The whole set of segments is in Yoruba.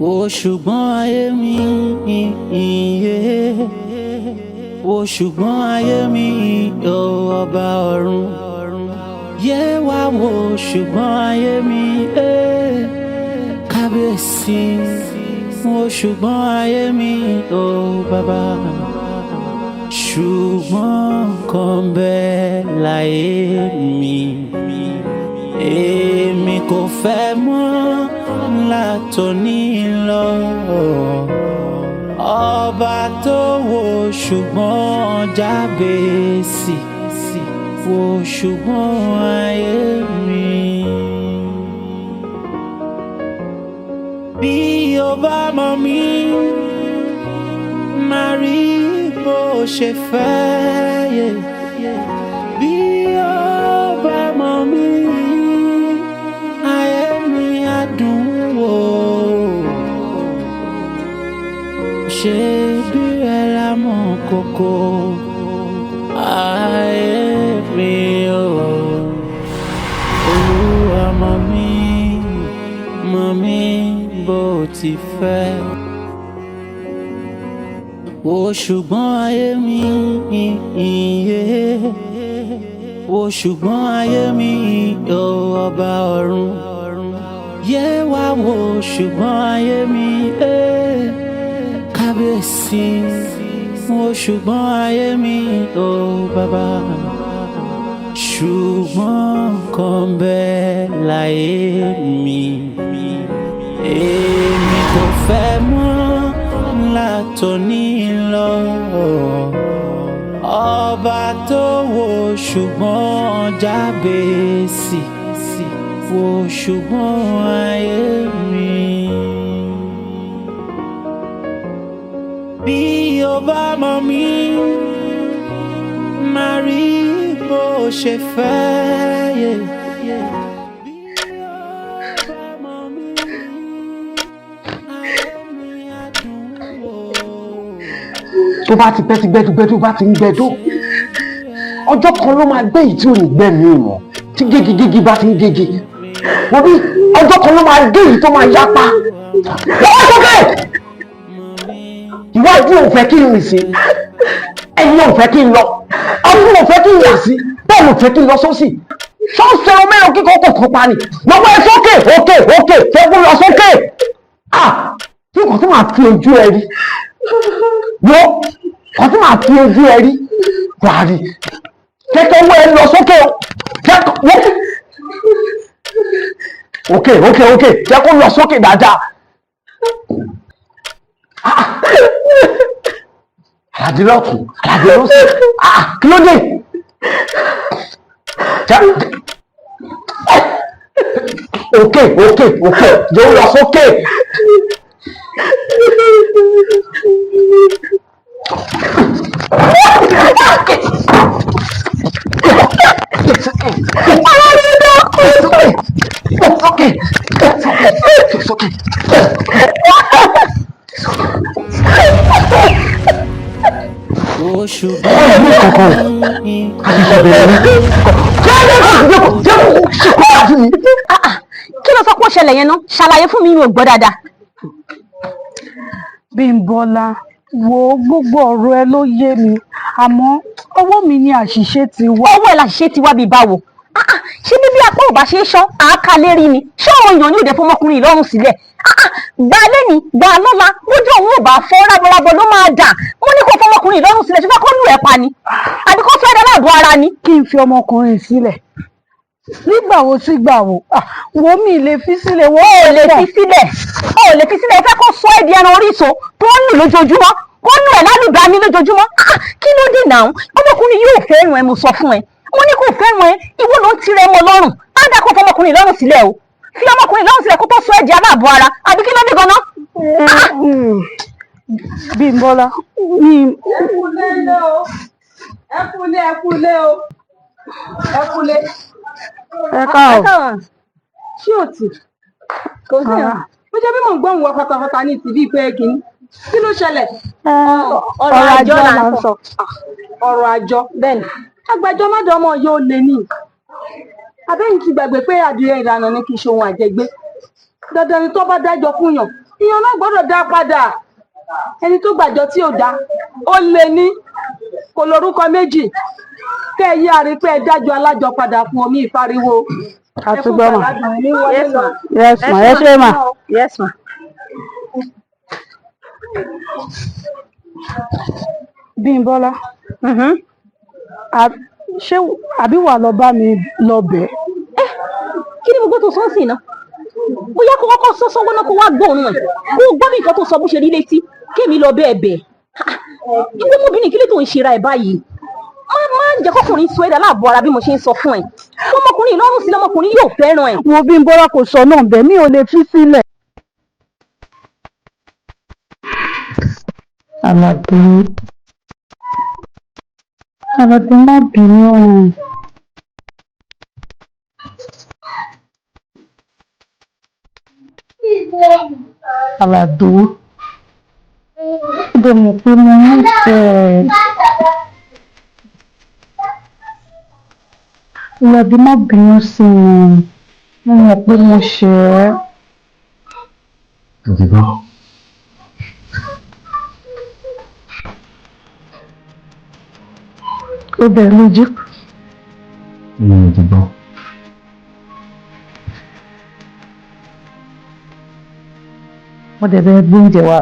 Wo ṣùgbọ́n ayé mi iye. Wo ṣùgbọ́n ayé mi ọba ọ̀run. Yé wá wo ṣùgbọ́n ayé mi kábíyèsí. Wo ṣùgbọ́n ayé mi bàbá. Ṣùgbọ́n kan bẹ́ẹ̀ láyé mi. Èmi kò fẹ́ mọ́ látòní lọ. Ọba tó wo ṣùgbọ́n Jábésì. Wo ṣùgbọ́n ayé mi. Bí o bá mọ̀ mí, máa rí bó ṣe fẹ́ yẹ. Bí o bá mọ̀ mí, ayé mi á dùn wò. Ṣé bí ẹ la mọ̀ kókó ayé mi o. Olúwa mọ̀ mí bó ti fẹ́. Wo ṣùgbọ́n ayé mi iye. Wo ṣùgbọ́n ayé mi ọba ọ̀run. Yé wá wo ṣùgbọ́n ayé mi kábíyèsí. Wo ṣùgbọ́n ayé mi bàbá. Ṣùgbọ́n kan bẹ́ẹ̀ láyé mi. Èmi kò fẹ́ mọ́ látòní lọ. Ọba tó wo ṣùgbọ́n Jábésì. Wo ṣùgbọ́n ayé mi. Bí o bá mọ̀ mí, máa rí bó ṣe fẹ́ yẹ. Tó bá ti pẹ́ ti gbẹ́dúgbẹ́ tó bá ti ń gbẹ́dó ọjọ́ kan ló máa gbé yìí tí ò ní gbẹ̀mí ìmọ̀ tí gégigégi bá ti ń gégi wọ́n bí ọjọ́ kan ló máa gbé yìí tó máa yápa lọ́wọ́ sókè ìwádìí ò fẹ́ kí n rìn sí ẹ̀yìn ò fẹ́ kí n lọ ọdún ò fẹ́ kí n yà sí bẹ́ẹ̀ ò fẹ́ kí n lọ sósì ṣọ́ọ̀ṣẹ́ ọmọ ẹ̀rọ kíkọ́ kò kọ́ pa ni lọ́wọ́ ẹ sókè òkè fẹ́ kó lọ sókè tí kò tó máa fi ojú ẹ rí wọ́n kò tó máa fi ojú ẹ rí wàrí kẹ́kẹ́ owó ẹ lọ sókè òkè jẹ́ kó lọ sókè dáadáa aládìlọ́tún aládìlọ́sì kí ló dé òkè jẹ́ ó lọ sókè. Kí ló sọ pé ó ṣẹlẹ̀ yẹn ná? Ṣàlàyé fún mi ní ògbọ́ dáadáa. Bímbọ́lá, wo gbogbo ọ̀rọ̀ ẹ ló yé mi, àmọ́ ọwọ́ mi ni àṣìṣe ti wá. Ọwọ́ ẹ̀ làṣìṣe ti wá bíi báwo? Ṣé bíbí apá ò bá ṣe é ṣán àáká lérí ni? Ṣé àwọn èèyàn ní òde fọmọkùnrin ìlọ́run sílẹ̀? Gbà lẹ́ni, gbà lọ́la, lójú òun ò bá fọ́ rábọ́rábọ́ ló máa dà. Mo ní kó fọmọkùnrin ìlọ́run sílẹ̀, ṣé fẹ́ kó lù ẹ̀ pa ni? Àbí kó fẹ́ dáná àbọ̀ ara ni? Kí n fi ọmọkùnrin sílẹ̀? Nígbà wo sígbà wo? Wo mi lè fi sílẹ̀, wo ò lè fi sílẹ̀. O ò lè fi sílẹ̀, ẹ fẹ́ kó sọ ẹ́ di ẹran oríṣo tó ń lù lójoojúmọ́. Kó nù ẹ̀ lálùbá mi lójoojúmọ́. Kí ló dé náà? Ọmọkùnrin yóò fẹ́ràn ẹ, mo sọ fún ẹ. Mo ní kò fẹ́ràn ẹ, ìwọ ló ń tirẹ̀ mọ́ lọ́rùn. Á dá kó fọmọkùnrin lọ́rùn sílẹ̀ o. Fi ọmọkùnrin lọ́rùn sílẹ̀ kó tó sọ ẹ́ di aláàbọ̀ ara. Àbí kí ló dé gan-an? Bímbọ́lá, ẹ kúlé. ẹ káàárọ̀. Ṣé ò tì? Kò sí ẹ̀. Ó jẹ́ bí mò ń gbóhùn wọ fatafata ní tìbí pé kìíní. Kí ló ṣẹlẹ̀? Ọ̀rọ̀ àjọ là ń sọ. Ọ̀rọ̀ àjọ bẹ́ẹ̀ni. Agbẹjọ́ mọ́dọ̀ ọmọ yóò lè ní. Abẹ́yìn ti gbàgbé pé adìyẹ ìlànà ni kì í ṣe ohun àjẹgbé. Dandan ni tó bá dájọ́ fún yàn. ìyẹn náà gbọ́dọ̀ dá padà ẹni tó gbàjọ tí ò dá ó lè ní kò lórúkọ méjì kẹ́ ẹ yí àrípẹ́ dájọ́ alájọ padà fún omi ìfariwo. àtúgbọ́ mà. Yes ma. Yes ma. Ẹ ṣé mà. Yes ma. Bímbọ́lá. Ṣé àbí wà lọ bá mi lọ bẹ̀? Kí ni gbogbo tó sọ sí iná? Bóyá kó kọ́kọ́ sọ sọ́wọ́ náà kó wá gbọ́ òun ẹ̀. Kó gbọ́ bí nǹkan tó sọ bó ṣe rí létí. Kémi lọ bẹ́ẹ̀ bẹ̀. Ìwé ọmọbìnrin kí ló tó ń ṣe ra ẹ̀ báyìí? Má jẹ́ kọ́kùnrin sọ ẹ̀dá láàbọ̀ ara bí mo ṣe ń sọ fún ẹ̀. Ọmọkùnrin lọ́rùn sí lọ́mọkùnrin yóò fẹ́ràn ẹ̀. Wo Bímbọ́lá kò sọ náà bẹ́ẹ̀ mi ò lè fi sílẹ̀. Àlàdé má bínú ọ̀hún. Àlàdé ó dẹ̀ mọ̀ pé mo nífẹ̀ẹ́. Àlàdé má bínú sí mi, mo mọ̀ pé mo ṣẹ̀ ẹ́. Ó bẹ̀rẹ̀ lójú. Ìdìbò. Mo dẹ̀ bẹ̀rẹ̀ gbé oúnjẹ wa.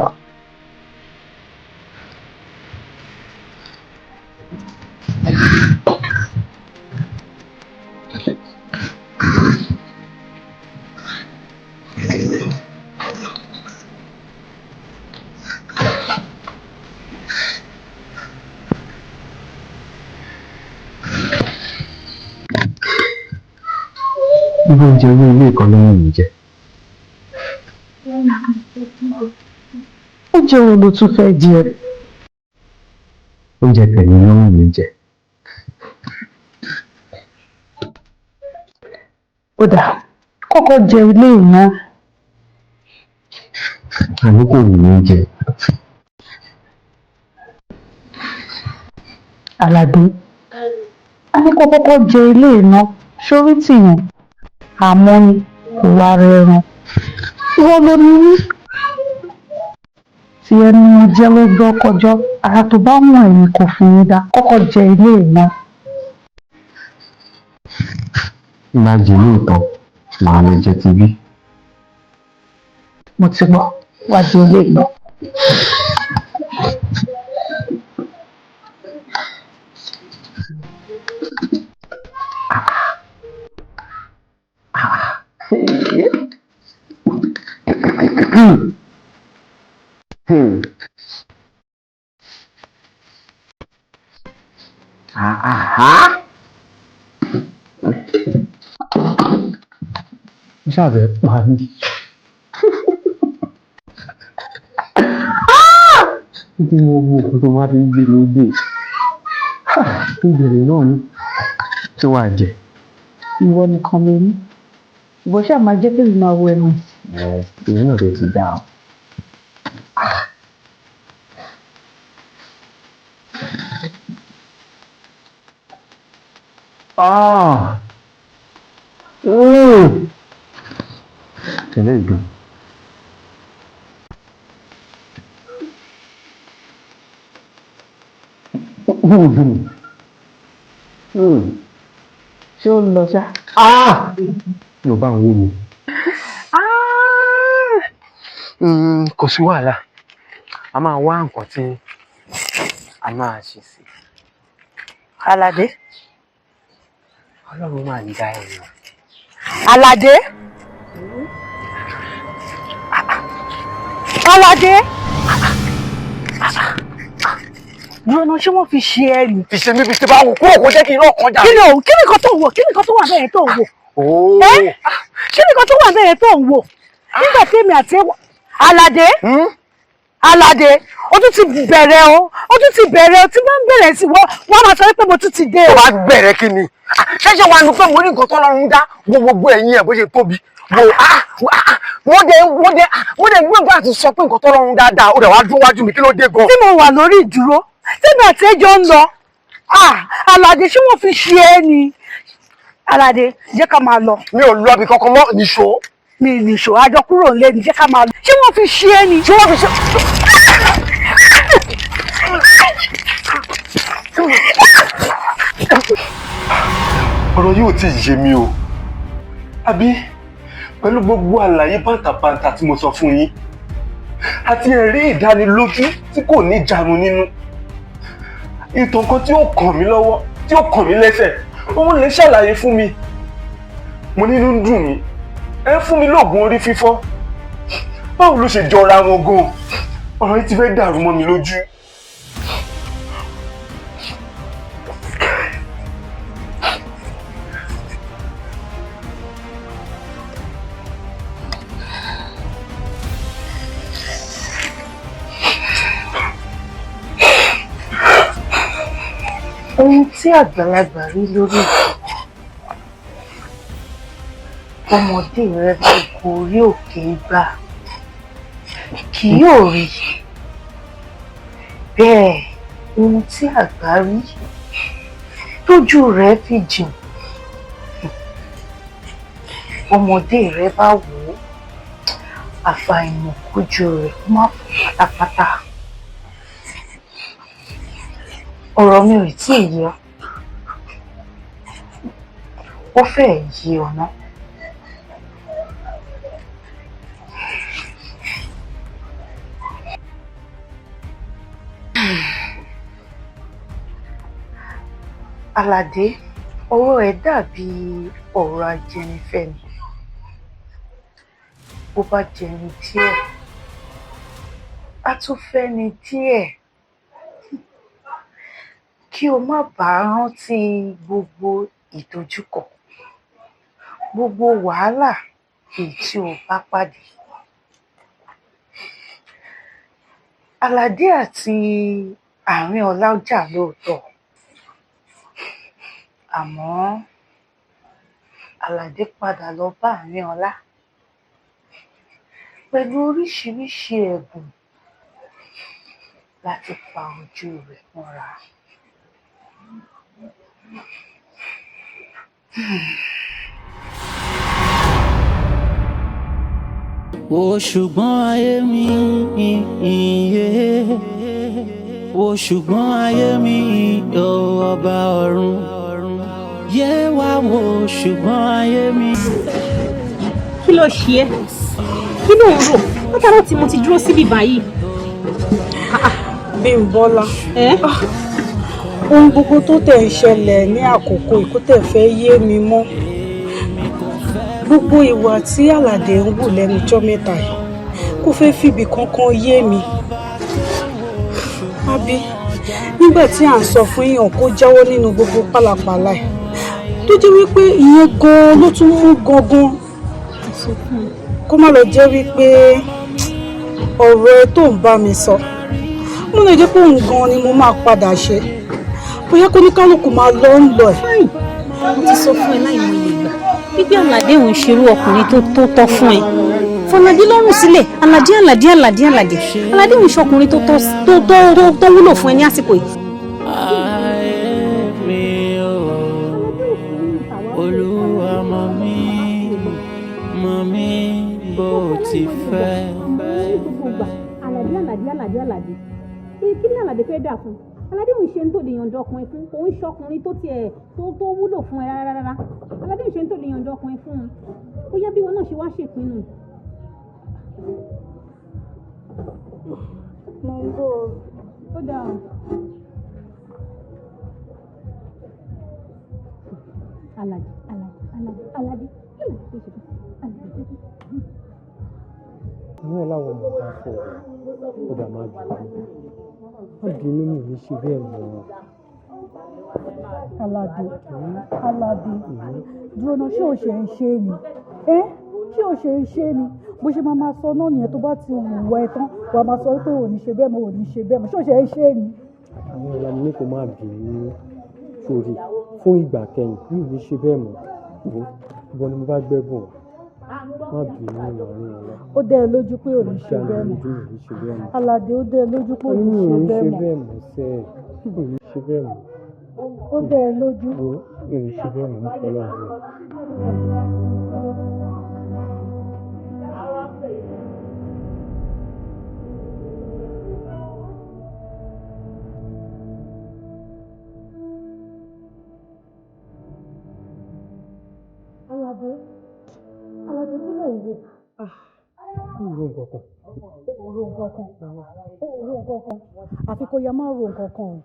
Irú oúnjẹ orí ilé ìkan lọ́wọ́ mi jẹ. Oúnjẹ wo ló tún fẹ́ jẹ? Oúnjẹ tẹ̀lé lọ́wọ́ mi jẹ. Ó dà, kọ́kọ́ jẹ ilé ìná. Àní kò wù mí jẹ. Àlàdé, a ní kó kọ́kọ́ jẹ ilé ìná sórí tìyàn àmọ́ ni kò wá rẹran. Ìwọ ló ní rí. Tí ẹni mo jẹ́ ló gbọ́ kọjọ́, ara tó bá wọ̀n ẹ̀yìn kò fi ní dá, kọ́kọ́ jẹ ilé ìná. Má jẹ lóòótọ́, màá lọ jẹ ti bí. Mo ti gbọ́, wá jẹ ilé ìná. Ṣáàbẹ̀ pa mí. Títí mo wo òkú tó máa fi ń gbé lóde. Ìbéèrè náà ni tí wàá jẹ. Ìwọ nìkan ló ní. Ìwọ ṣáà máa jẹ́ kí èmi máa wo ẹnu. Ìyẹn náà ti dá o. Tẹ̀lé ìgbín. Ṣé ó lọ ṣá? Yóò bá ń wó mi. Kò sí wàhálà. A máa wá nǹkan tí a máa ṣe sí. Àlàdé. Ọlọ́run máa ń dá ẹ̀yìn. Àlàdé. Àlàdé. Lọ́nà ṣé wọ́n fi ṣe ẹ nì? Fi ṣe mí fi ṣe bá wò kúrò kó jẹ́ kí iná kan jà. Kí ni nǹkan tó ń wò? Kí ni nǹkan tó wà bẹ́ẹ̀ tó ń wò? Kí ni nǹkan tó wà bẹ́ẹ̀ tó ń wò? Nígbà tí èmi àti Àlàdé. Àlàdé, ó tún ti bẹ̀rẹ̀ o, tí wọ́n ń bẹ̀rẹ̀ sí wọ́n máa sọ pé mo tún ti dé o. Ó wá bẹ̀rẹ̀ kí ni? Ṣẹ́ṣẹ́ wa nu pé mo ní nǹkan tó lọ́run dá gbogbo ẹ̀yìn ẹ̀ bó ṣe tóbi. Wọ́n dẹ̀ gbọ́dọ̀ àti sọ pé nǹkan tó lọ́run dáadáa, ó dẹ̀ wá dún wájú mi kí ló dé gan. Tí mo wà lórí ìdúró, tẹ́mi àti ẹjọ́ ń lọ. Àlàdé ṣé wọ́n fi ṣe é ni? Àlàdé, jẹ́ ká máa lọ. Mi ò lọ bí kankan mọ́ nìṣó. mi nìṣó àjọ kúrò nílé ní ṣé ká máa lọ ṣé wọ́n fi ṣe é ni ṣé wọ́n fi ṣe. ọ̀rọ̀ yóò tí ì yé mi o àbí pẹ̀lú gbogbo àlàyé bàǹtàbàǹtà tí mo sọ fún yín àti ẹ̀rí ìdánilójú tí kò ní ìjánu nínú ìtàn kan tí ó kàn mí lọ́wọ́ tí ó kàn mí lẹ́sẹ̀ òun lè ṣàlàyé fún mi mo nínú ń dùn mí ẹ fún mi lóògùn orí fífọ́ báwo ló ṣe jọra wọn gan ọ̀rọ̀ yìí ti fẹ́ dàrú mọ́ mi lójú. ohun tí àgbàlagbà rí lórí ọmọdé rẹ bá gorí òkè gbà kì yóò rí bẹ́ẹ̀ ohun tí àgbà rí tójú rẹ fi jìn ọmọdé rẹ bá wò ó àfàìmọ̀ kójú rẹ má fò pátápátá. ọ̀rọ̀ mi ò tí ì yé ọ ó fẹ́ẹ̀ yé ọ ná. Àlàdé ọ̀rọ̀ ẹ̀ dàbí ọ̀rọ̀ ajẹnifẹ́ni bó bá jẹni díẹ̀ á tún fẹ́ni díẹ̀ kí o má bàa rántí gbogbo ìdojúkọ gbogbo wàhálà èyí tí o bá pàdé. Àlàdé àti Àrínọlá jà lóòótọ́ àmọ́ Àlàdé padà lọ bá Àrínọlá pẹ̀lú oríṣiríṣi ẹ̀bùn láti pa ojú rẹ̀ mọ́ra. Wo ṣùgbọ́n ayé mi iye wo ṣùgbọ́n ayé mi ọba ọ̀run yé wá wo ṣùgbọ́n ayé mi. kí ló ṣe é kí ló ń rò látàrọ tí mo ti dúró síbí báyìí. Bímbọ́lá ohun gbogbo tó tẹ̀ ń ṣẹlẹ̀ ní àkókò ìkó tẹ̀ fẹ́ yé mi mọ́ gbogbo ìwà tí Àlàdé ń wù lẹ́nu ọjọ́ mẹ́ta yìí kò fẹ́ fìbì kankan yé mi. àbí nígbà tí à ń sọ fún èèyàn kó jáwọ́ nínú gbogbo pálapàla ẹ̀ tó jẹ́ wípé ìyẹn gan-an ló tún mú gangan kó má lọ jẹ́ wípé ọ̀rọ̀ ẹ tó ń bá mi sọ mo lè jẹ́ pé òun gan-an ni mo máa padà ṣe bóyá kó ní kálukú máa lọ ń lọ ẹ̀. mo ti sọ fún ẹ láì mọ iye ìgbà wípé Àlàdé òun ṣerú ọkùnrin tó tọ́ fún ẹ fọládé lọ́rùn sílẹ̀ Àlàdé òun ṣọkùnrin tó wúlò fún ẹ ní àsìkò yìí. Olúwa mọ̀ mí bó ti fẹ́. Àlàdé kí ni Àlàdé fẹ́ dà fún Àlàdé òun ṣe ń tó lè yànjọ ọkùnrin fún òun ṣọkùnrin tó tiẹ̀ tó wúlò fún ẹ rárá Àlàdé òun ṣe ń tó lè yànjọ ọkùnrin fún un bóyá bí wọn náà ṣe wá ṣèpinnu. mo ń bọ̀ ó dáa o. Àlàdé ní ọ̀làwọ̀ mọ̀ bá fọ̀ ó dà má bínú mi ní ṣe bẹ́ẹ̀ mọ́. Àlàdé dúró náà ṣé o ṣe ń ṣe ni ṣé o ṣe ń ṣe ni bó ṣe máa sọ náà nìyẹn tó bá ti wù ẹ tán wàá máa sọ pé ò ní ṣe bẹ́ẹ̀ mọ́ ò ní ṣe bẹ́ẹ̀ mọ́ ṣé o ṣe ń ṣe ni. àwọn ọ̀làmì ní kò má bínú sórí fún ìgbà kẹyìn mi ò ní ṣe bẹ́ẹ̀ mọ́ ìbọn ni mo bá gbẹ́bùn má bínú ìrọ̀rùn ọ̀la. ó dẹ́ ẹ lójú pé ò ní ṣe bẹ́ẹ̀ mọ́ Àlàdé ó dẹ́ ẹ lójú pé ò ní ṣe bẹ́ẹ̀ mọ́ sẹ́ẹ̀ ò ní ṣe bẹ́ẹ̀ mọ́. ó dẹ́ ẹ lójú. ò ní ṣe bẹ́ẹ̀ mọ́ nípa ọlọ́run. àfi kó ya máa ro nǹkan kan o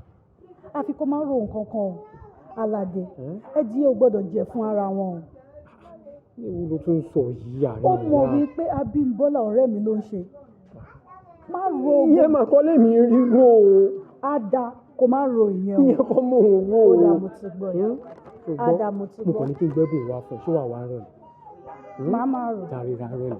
àfi kó máa ro nǹkan kan o Aládé ẹdí ò gbọ́dọ̀ jẹ fún ara wọn o. ewu ló tún sọ yìí àárẹ̀ ó mọ̀ wípé Abímbọ́lá ọ̀rẹ́ mi ló ń ṣe má ro ìyẹn mà kọ́ lèmi rí ro o. á da kó má ro ìyẹn o. ìyẹn kọ́ mò ń ro o. ó dà mo ti gbọ́ yẹn á dà mo ti gbọ́. mo kàn ní kí n gbẹ́bùn ìwà fún ẹ ṣé wàá wá rẹ̀ ni. má má rò. tàrí ra rẹ̀ ni.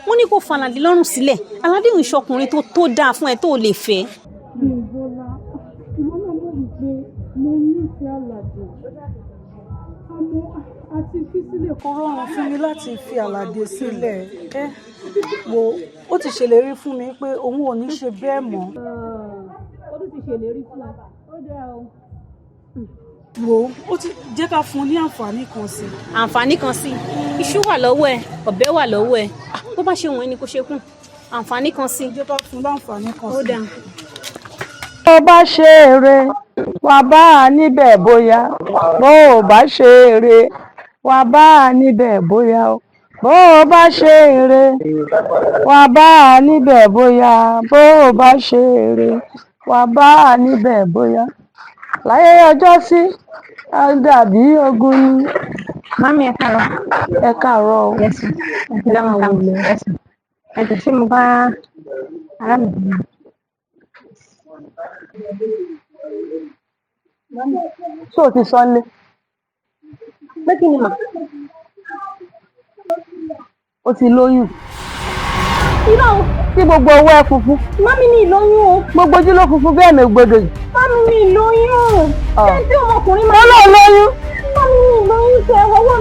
wọ́n ní kó fa Aládé lọ́rùn sílẹ̀. Aládé ò ń ṣọkùnrin tó dáa fún ẹ tó lè fẹ́. Bímbọ́lá ìwọ náà mọ̀ wípé mo nífẹ̀ẹ́ Aládé àmọ́ àti fi sílẹ̀ kan rọrùn fún mi láti fi Aládé sílẹ̀ wo ó ti ṣèlérí fún mi pé òun ò ní ṣe bẹ́ẹ̀ mọ́. ó ti ṣèlérí fún ẹ ó dáa o. wo ó ti jẹ́ ká fún un ní àǹfààní kan sí. àǹfààní kan sí iṣu wà lọ́wọ́ ẹ ọ̀bẹ wà lọ́wọ́ ẹ bó bá ṣe wọ̀n ẹni kó ṣe kù àǹfààní kan sí. jẹ́ ká fún un láǹfààní kan sí. ó dáa. bó bá ṣe eré wà bá a níbẹ̀ bóyá bó o bá ṣe eré wà bá a níbẹ̀ bóyá bó o bá ṣe eré wà bá a níbẹ̀ bóyá bó o bá ṣe eré wà bá a níbẹ̀ bóyá láyé ọjọ́ sí dàbí ogun ni. Mami ẹ káàárọ̀. ẹ káàárọ̀ o. Yes. Ẹ̀sìn tí mo bá arábìnrin. ṣé o ti sọ nílé. Pé kí ni mà? o ti lóyún. Irọ́ o. tí gbogbo owó ẹ funfun. Mami mi lóyún o. gbogbo ojú ló funfun bẹ́ẹ̀ mi gbọdọ̀ yìí. Mami mi lóyún. Ṣé tí ọmọkùnrin máa ń lọ lóyún. Mami mi lóyún tẹ ẹwọ́wọ́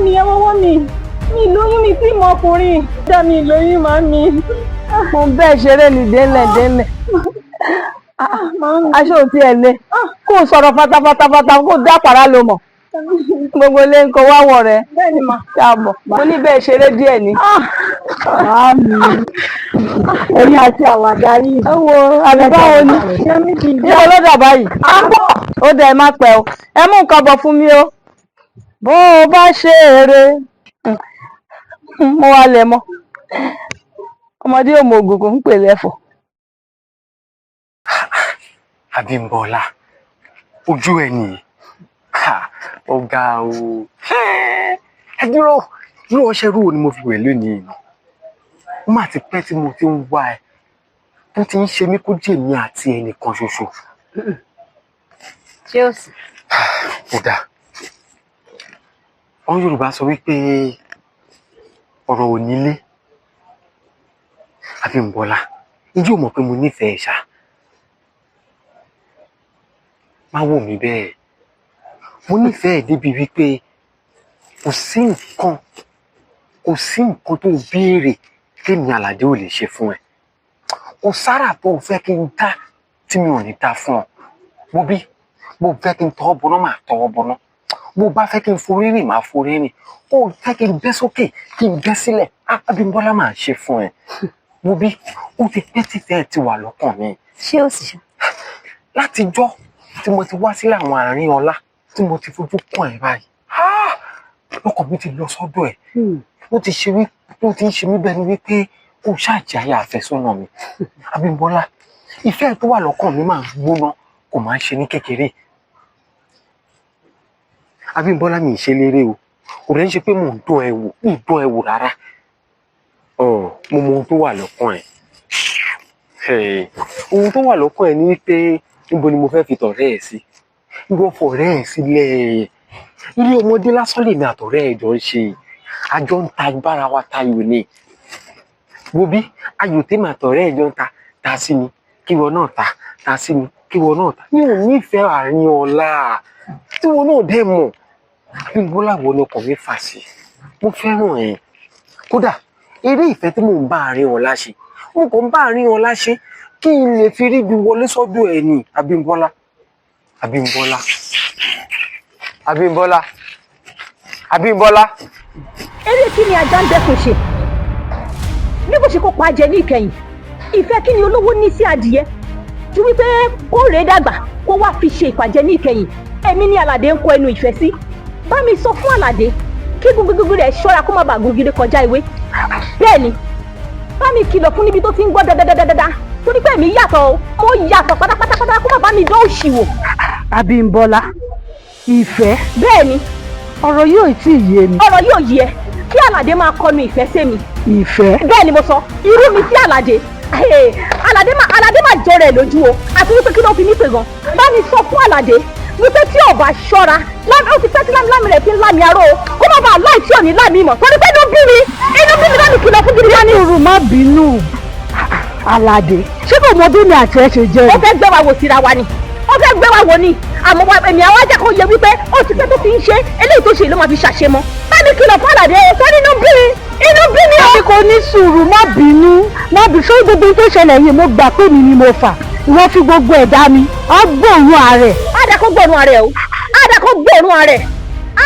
mi. Mi lóyún mi tí mọ ọkùnrin. Dá mi lóyún mami. mo bẹ́ẹ̀ ṣeré ní délẹ̀. aṣọ òtí ẹ̀ lé. kó o sọ̀rọ̀ fatafata kó o dá pàrà ló mọ̀. gbogbo ilé ń kọ wáwọ̀ rẹ̀. Bẹ́ẹ̀ni mà. ṣàbọ̀ mo ní bẹ́ẹ̀ ṣeré díẹ̀ ni. màámi Èmi àti àwọn adarí. ẹ wo àbíbáwo ni. ìyá ọlọ́dà báyìí. ó dẹ̀ ẹ má pẹ́ o. ẹ mú nǹkan bọ̀ fún mi o. bó o bá ṣe eré mo wá lẹ̀ mọ́. ọmọdé ò mọ ògùn kò ń pè lẹ́fọ̀. Abímbọ́lá ojú ẹ nìyí ó ga o ẹ dúró ọṣẹ rúwo ni mo fi wẹ̀ lónìí nù ó má ti pẹ́ tí mo ti ń wá ẹ tó ti ń ṣe mí kó jẹ́ èmi àti ẹnìkan ṣoṣo. Ṣé o sì? ó dáa wọn Yorùbá sọ wípé ọ̀rọ̀ ò nílé. Abímbọ́lá ijó mọ̀ pé mo nífẹ̀ẹ́ ṣá má wò mí bẹ́ẹ̀ mo nífẹ̀ẹ́ débi wípé kò sí nǹkan tó béèrè kémi Àlàdé ò lè ṣe fún ẹ kò sára tó o fẹ́ kí n dá tí mi ò ní dá fún ọ mo bí bó fẹ́ kí n tọwọ́ bọná máa tọwọ́ bọná bó bá fẹ́ kí n forí rìn máa forí rìn ó fẹ́ kí n bẹ́ sókè kí n bẹ́ sílẹ̀ Abímbọ́lá máa ṣe fún ẹ mo bí ó ti pẹ́ títẹ́ ẹ ti wà lọ́kàn mi. Ṣé o sì? látijọ́ tí mo ti wá sílẹ̀ àwọn àárín ọlá tí mo ti fojú kàn ẹ́ báyìí lọ́kàn mi ti lọ sọ́dọ̀ ẹ̀ ó ti ń ṣe mí bẹ́ẹ̀ ni wípé kò ṣáàjì ayé àfẹ́sọ́nà mi. Abímbọ́lá ìfẹ́ tó wà lọ́kàn mi máa ń gbóná kò máa ń ṣe ní kékeré. Abímbọ́lá mi ì ṣe léré o kò rẹ́ ń ṣe pé mò ń dán ẹ wò rárá mo mọ ohun tó wà lọ́kàn ẹ̀ ohun tó wà lọ́kàn ẹ̀ ni wípé níbo ni mo fẹ́ fi tọ̀rẹ́ ẹ̀ sí ìwọ fọ̀rẹ́ ẹ̀ sílẹ̀ ilé ọmọdé lásán lèmi àtọ̀rẹ́ ẹ̀ jọ ń ṣe àjọ ń ta bára wa tayò ni wo bí ayò tèmi àtọ̀rẹ́ ẹ̀ jọ ń ta sí mi kíwọ náà ta sí mi kíwọ náà ta mi ò nífẹ̀ẹ́ àárín ọ̀la tí wọn náà dẹ̀ mọ̀ Abímbọ́lá wo ni ọkàn mi fà sí mo fẹ́ràn ẹ̀ kódà eré ìfẹ́ tí mò ń bá àárín ọ̀la ṣe mo kàn ń bá àárín ọ̀la ṣe kí n lè fi rí ibi wọlé sọ́dọ̀ ẹ̀ ní Abímbọ́lá. eré kí ni ajá ń dẹ́kun ṣe bí kò ṣe kó pa jẹ ní ìkẹyìn ìfẹ́ kí ni olówó ní sí adìyẹ ju wípé kó rèé dàgbà kó kó wá fi ṣe ìpàjẹ́ ní ìkẹyìn èmi ní Àlàdé ń kọ ẹnu ìfẹ́ sí bá mi sọ fún Àlàdé kí gbogbo rẹ̀ ṣọ́ra kó má bàa gògiri kọjá ìwé bẹ́ẹ̀ ni bá mi kìlọ̀ fún níbi tó ti ń gbọ́ dáadáa torí pé èmi yàtọ̀ o mo yàtọ̀ pátápátá kó má bá mi dán òṣì wò. Abímbọ́lá ìfẹ́. bẹ́ẹ̀ ni. ọ̀rọ̀ yóò tí ì yé mi. ọ̀rọ̀ yóò yé ẹ kí Àlàdé máa kọnu ìfẹ́ sẹ́mi. ìfẹ́. bẹ́ẹ̀ ni mo sọ irú mi sí Àlàdé Àlàdé máa jọ rẹ̀ lójú o àti wípé kí ló fi mí pè gan bá mi sọ fún Àlàdé wípé tí ò bá ṣọ́ra ó ti pẹ́ tí lámì rẹ̀ fi ń lámì aró o kó má bàa láì tí ò ní lámì mọ̀ torí pé inú bí mi lámì kìlọ̀ fún gidi. wọ́n ní irú má bínú Àlàdé ṣé kò mọ bí mi àti ẹ ṣe jẹ́. ó fẹ́ gbé wa wò síra wa ni ó fẹ́ gbé wa wò ni àmọ́ èmi àwọn ajá kan yẹ wípé ó ti pẹ́ tó fi ń ṣe eléyìí tó ṣe ló máa fi ṣàṣemọ́ bá mi kìlọ̀ fún Àlàdé tó nínú bí mi o. àbí kò ní sùúrù má bínú sórí gbogbo tó ṣẹlẹ̀ yìí mo gbà pé mi ni mo fà ìwọ fi gbogbo ẹ̀dá mi á gbóòórùn ààrẹ. ádá kó gbóòórùn ààrẹ o ádá kó gbóòórùn ààrẹ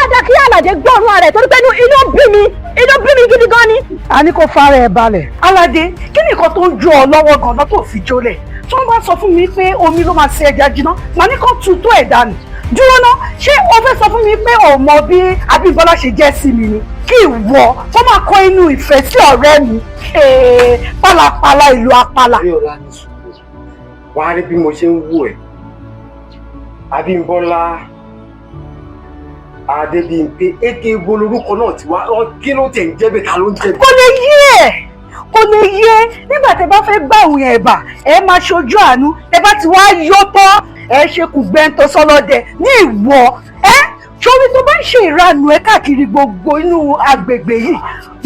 ádá kí Àlàdé gbóòórùn ààrẹ torí pé inú bí mi gidi gan ni. a ní kó fara ẹ̀ balẹ̀. Àlàdé kí ni nǹkan tó ń jó ọ lọ́wọ́ gan-an tó fi jólẹ̀ tí wọ́n bá sọ fún mi pé omi ló máa ṣe ẹja jiná màá ní kó tu tó ẹ̀dá nù dúró ná ṣé o fẹ́ sọ fún mi pé o mọ bí Abímbọ́lá ṣe jẹ́ sí mi ni kí ìwọ tó máa kọ inú ìfẹ́ sí ọ̀rẹ́ mi pálapàla ìlú apala. Abíọ́lá ní sùúrù wàá rí bí mo ṣe ń wò ẹ́ Abímbọ́lá Adébímpé èké ibo lorúkọ náà ti wá kí ló tẹ̀ ń jẹ́ bẹ́ẹ̀ ta ló ń jẹ́ bẹ́ẹ̀. kò lè yé nígbà tẹ́ bá fẹ́ gbà òun ẹ̀bà ẹ máa ṣojú àánú tẹ́ bá ti wá yọ tán ẹ ṣe kù gbẹ́ntọ́ sọlọ́dẹ ní ìwọ sórí tó bá ń ṣe ìranù ẹ káàkiri gbogbo inú agbègbè yìí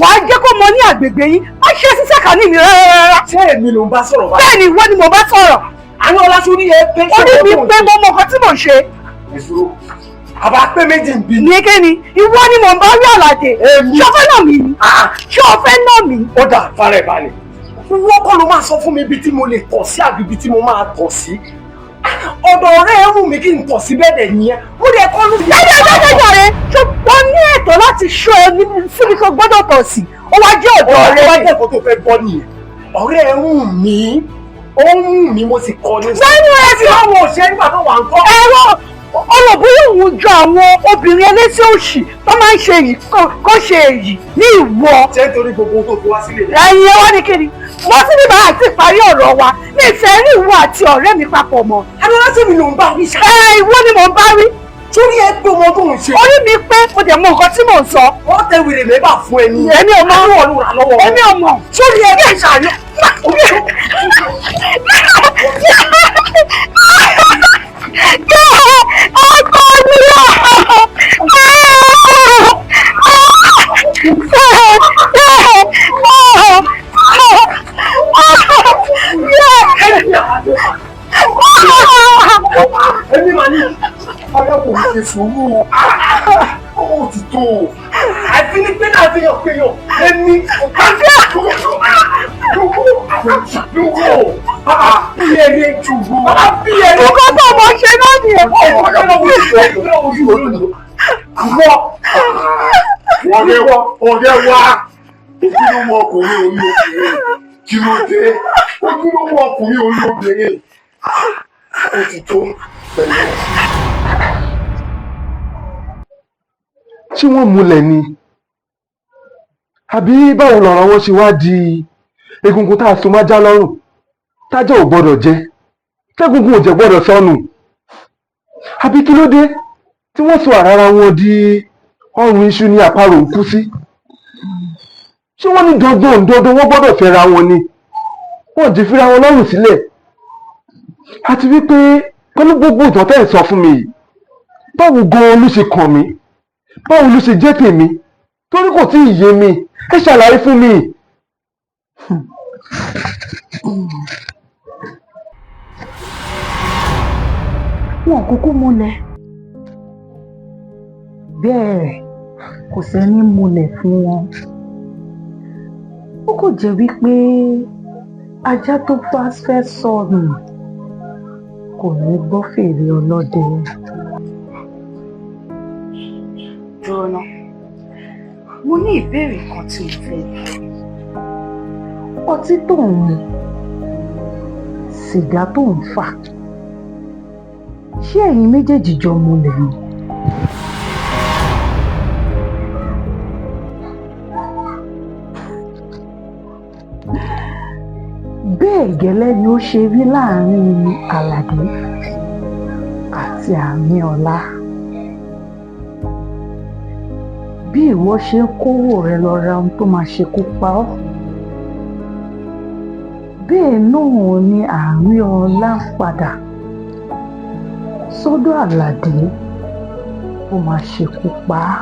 wàá jẹ́ kó mọ ní agbègbè yìí má ṣe sí sàkání mi rárá. ṣé èmi ló ń bá sọ̀rọ̀ báyìí. bẹ́ẹ̀ ni ìwọ ni mo bá sọ̀rọ̀. àwọn ọlásórí ẹ pé ṣé orí mi pé mo mọ nǹkan tí mò ń ṣe. ìṣòro àbá pé méjì ń bí. ní kéni ìwọ ni mò ń bá rí Àlàdé ṣé o fẹ́ nà mí ni ṣé o fẹ́ nà mí. ó dà fara ẹ̀ balẹ̀ wọ́n kọ́ ló máa sọ fún mi ibi tí mo lè tọ̀ sí àbí ibi tí mo máa tọ̀ sí ọ̀dọ̀ ọ̀rẹ́ ẹ̀ wù mí kí n tọ̀ sí bẹ́ẹ̀ dẹ̀ nìyẹn ó lè kọ́ ló. dájọ́ rẹ̀ ṣé wọ́n ní ẹ̀tọ́ láti ṣọ́ ẹ síbi tó gbọ́dọ̀ tọ̀ sí ó wá jẹ́ ọ̀dọ̀ ọ̀rẹ́ rẹ̀. wá jẹ́ nǹkan tó fẹ́ gbọ́ nìyẹn ọ̀rẹ́ ẹ̀ wù mí ó wù mí mo sì kọ́ ní. sẹ́nu ẹ̀ tí àwọn òṣèré nígbà tó wà ń kọ́. ẹ̀rọ ọlọ́bùrú òun jọ àwọn obìnrin ẹlẹ́sìn òṣì tó máa ń ṣe èyí kó ṣe èyí ní ìwọ. ṣé nítorí gbogbo tó fi wá sílẹ̀. ẹ̀yin ẹ wá ní kíni wọ́n sì ní bá àti ìparí ọ̀rọ̀ wa ní ìfẹ́ rí ìwọ àti ọ̀rẹ́ mi papọ̀ mọ́. adúlọ́sẹ̀ mi ló ń bá wí ṣá. ìwọ ni mò ń bá rí. torí ẹ pé ọmọ tó ń ṣe. orí mi pé mo dẹ̀ mọ nǹkan tí mò ń sọ. wọ́n tẹ wèrè mẹ́bà fún ẹ ní. èmi ò mọ èmi ò mọ. sórí ẹ bẹ́ẹ̀ ṣàyọ. ọkọ mi ẹni máa ní ọlọ́kùnrin ṣe sùúrù ó ti tó àti ní pé náà fi hàn pé yàn ẹni dúró bí ẹni jùgbó bí ẹni. nǹkan tó mọ̀ ṣe náà nìyẹn. ọ̀rẹ́ wa ojúlówó ọkùnrin orí obìnrin kí ló dé ojúlówó ọkùnrin orí obìnrin ó ti tó pẹ̀lú. ṣé wọ́n múlẹ̀ ni àbí báwo lọ̀rọ̀ wọn ṣe wá di egungun tá a so májá lọ́rùn tájá ò gbọ́dọ̀ jẹ tẹ́gungun ò jẹ́ gbọ́dọ̀ sọnù àbí kí ló dé tí wọ́n so àrárá wọn di ọrùn iṣu ní àparò ń kú sí ṣé wọ́n ní dandan wọ́n gbọ́dọ̀ fẹ́ra wọn ni wọ́n ti fira wọn lọ́rùn sílẹ̀ àti wípé pẹ̀lú gbogbo ìtàn tẹ́ ẹ̀ sọ fún mi yìí báwo gan-an ló ṣe kàn mí báwo ló ṣe jẹ́ tèmi torí kò tí ì yé mi ẹ ṣàlàyé fún mi. wọn kúkú múlẹ̀ bẹ́ẹ̀ kò sẹ́ni múlẹ̀ fún wọn ó kò jẹ́ wípé ajá tó bá fẹ́ sọnù kò ní gbọ́ fèrè ọlọ́dẹ. dúró ná mo ní ìbéèrè kan tí mo fẹ́ bí. ọtí tó ń mu sìgá tó ń fà ṣé ẹ̀yin méjèèjì jọ múlẹ̀ ni? bẹ́ẹ̀ gẹ́lẹ́ ni ó ṣe rí láàrin Àlàdé àti Àmíọlá. bí ìwọ ṣe ń kówó rẹ lọ ra ohun tó máa ṣekú pa ọ́, bẹ́ẹ̀ náà ni Àmíọlá ń padà sọ́dọ̀ Àlàdé ó máa ṣekú pa á.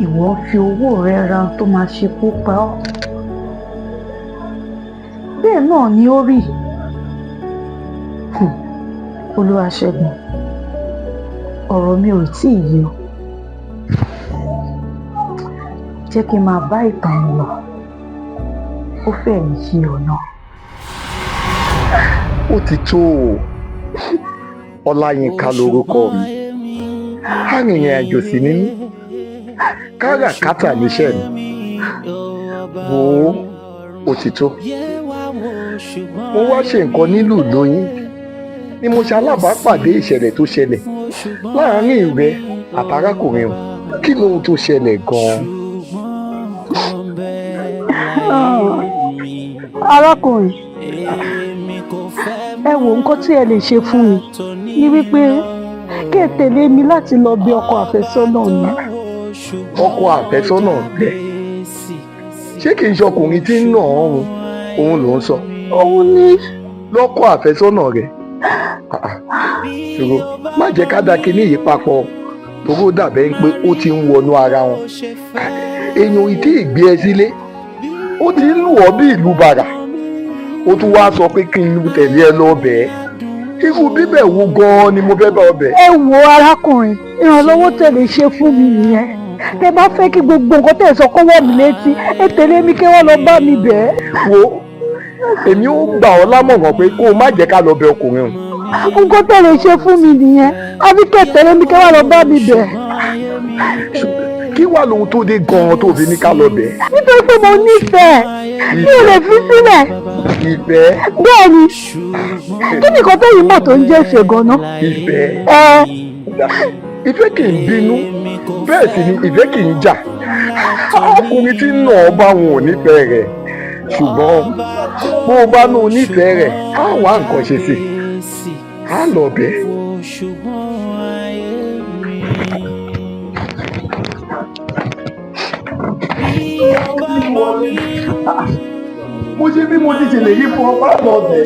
ìwọ fi owó rẹ ra ohun tó máa ṣekú pa ọ́, bẹ́ẹ̀ náà ni ó rí. Olúwaṣẹ́gun, ọ̀rọ̀ mi ò tí ì yé ọ, jẹ́ kí n máa bá ìtàn mi lọ, ó fẹ́ yí ọ̀nà. ó ti tó o. Ọláyínká lorúkọ mi, arìnrìn àjò sí ní mí, káràkátà níṣẹ́ mi. Wò ó ti tó. Mo wá ṣe nǹkan nílùú lóyún ni mo ṣe alábàápàdé ìṣẹ̀lẹ̀ tó ṣẹlẹ̀ láàárín ìrẹ àtàrákùnrin o. Kí lóhun tó ṣẹlẹ̀ gan-an? arákùnrin, ẹ wo nǹkan tí ẹ lè ṣe fún mi ní wípé kí ẹ tẹ̀lé mi láti lọ bí ọkọ àfẹ́sọ́nà mi. Ọkọ àfẹ́sọ́nà rẹ? Ṣé kìí ṣe ọkùnrin tí ń nà ọ́rùn òun ló ń sọ? Òun ni. Lọ́kọ àfẹ́sọ́nà rẹ? Ṣùgbọ́n má jẹ́ ká dákẹ́ ní ìyí papọ̀ tóró dàbẹ́ ń pé ó ti ń wọnú ara wọn. Èèyàn ìdí ìgbé ẹ sílé ó ti ń lù ọ́ bí ìlú bàrà, ó tún wá sọ pé kí n tẹ̀lé ẹ lọ bẹ́ẹ̀. Irú bíbẹ̀ wo gan-an ni mo fẹ́ bá ọ bẹ̀? Ẹ wo arákùnrin, ìrànlọ́wọ́ tẹ̀lé ṣe fún mi nìyẹn. Tẹ bá fẹ́ kí gbogbo nǹkan tẹ̀ sọ kó wọ̀ mí létí, ẹ tẹ̀lé mi kí wọ́n lọ bá mi bẹ̀. Wo èmi ó gbà ọ́ lámọ̀ràn pé kó o má jẹ́ ká lọ bẹ ọkùnrin o. Nǹkan tẹ̀lé ṣe fún mi nìyẹn, àbí kẹ́ tẹ̀lé mi kí wọ́n lọ bá mi bẹ̀. Kí wà lóhun tó dé gan-an tó fi ní ká lọ bẹ̀? Nítorí pé mo nífẹ̀ẹ́, mi ò lè fi sílẹ̀. Ìfẹ́? Bẹ́ẹ̀ ni, kí ni nǹkan tẹ̀yìn mọ̀ tó ń jẹ́ ìfẹ́ gan-an? Ìfẹ́? Ìfẹ́ kì í bínú, bẹ́ẹ̀ sì ni ìfẹ́ kì í jà. Ọkùnrin tí ń nà ọ́ bá wọn ò nífẹ̀ẹ́ rẹ̀, ṣùgbọ́n bó o bá ní onífẹ̀ẹ́ rẹ̀ á wá nǹkan ṣe sí i, á lọ bẹ̀. Mo ṣe bí mo ti ṣèlérí fún ọ bá lọ bẹ̀.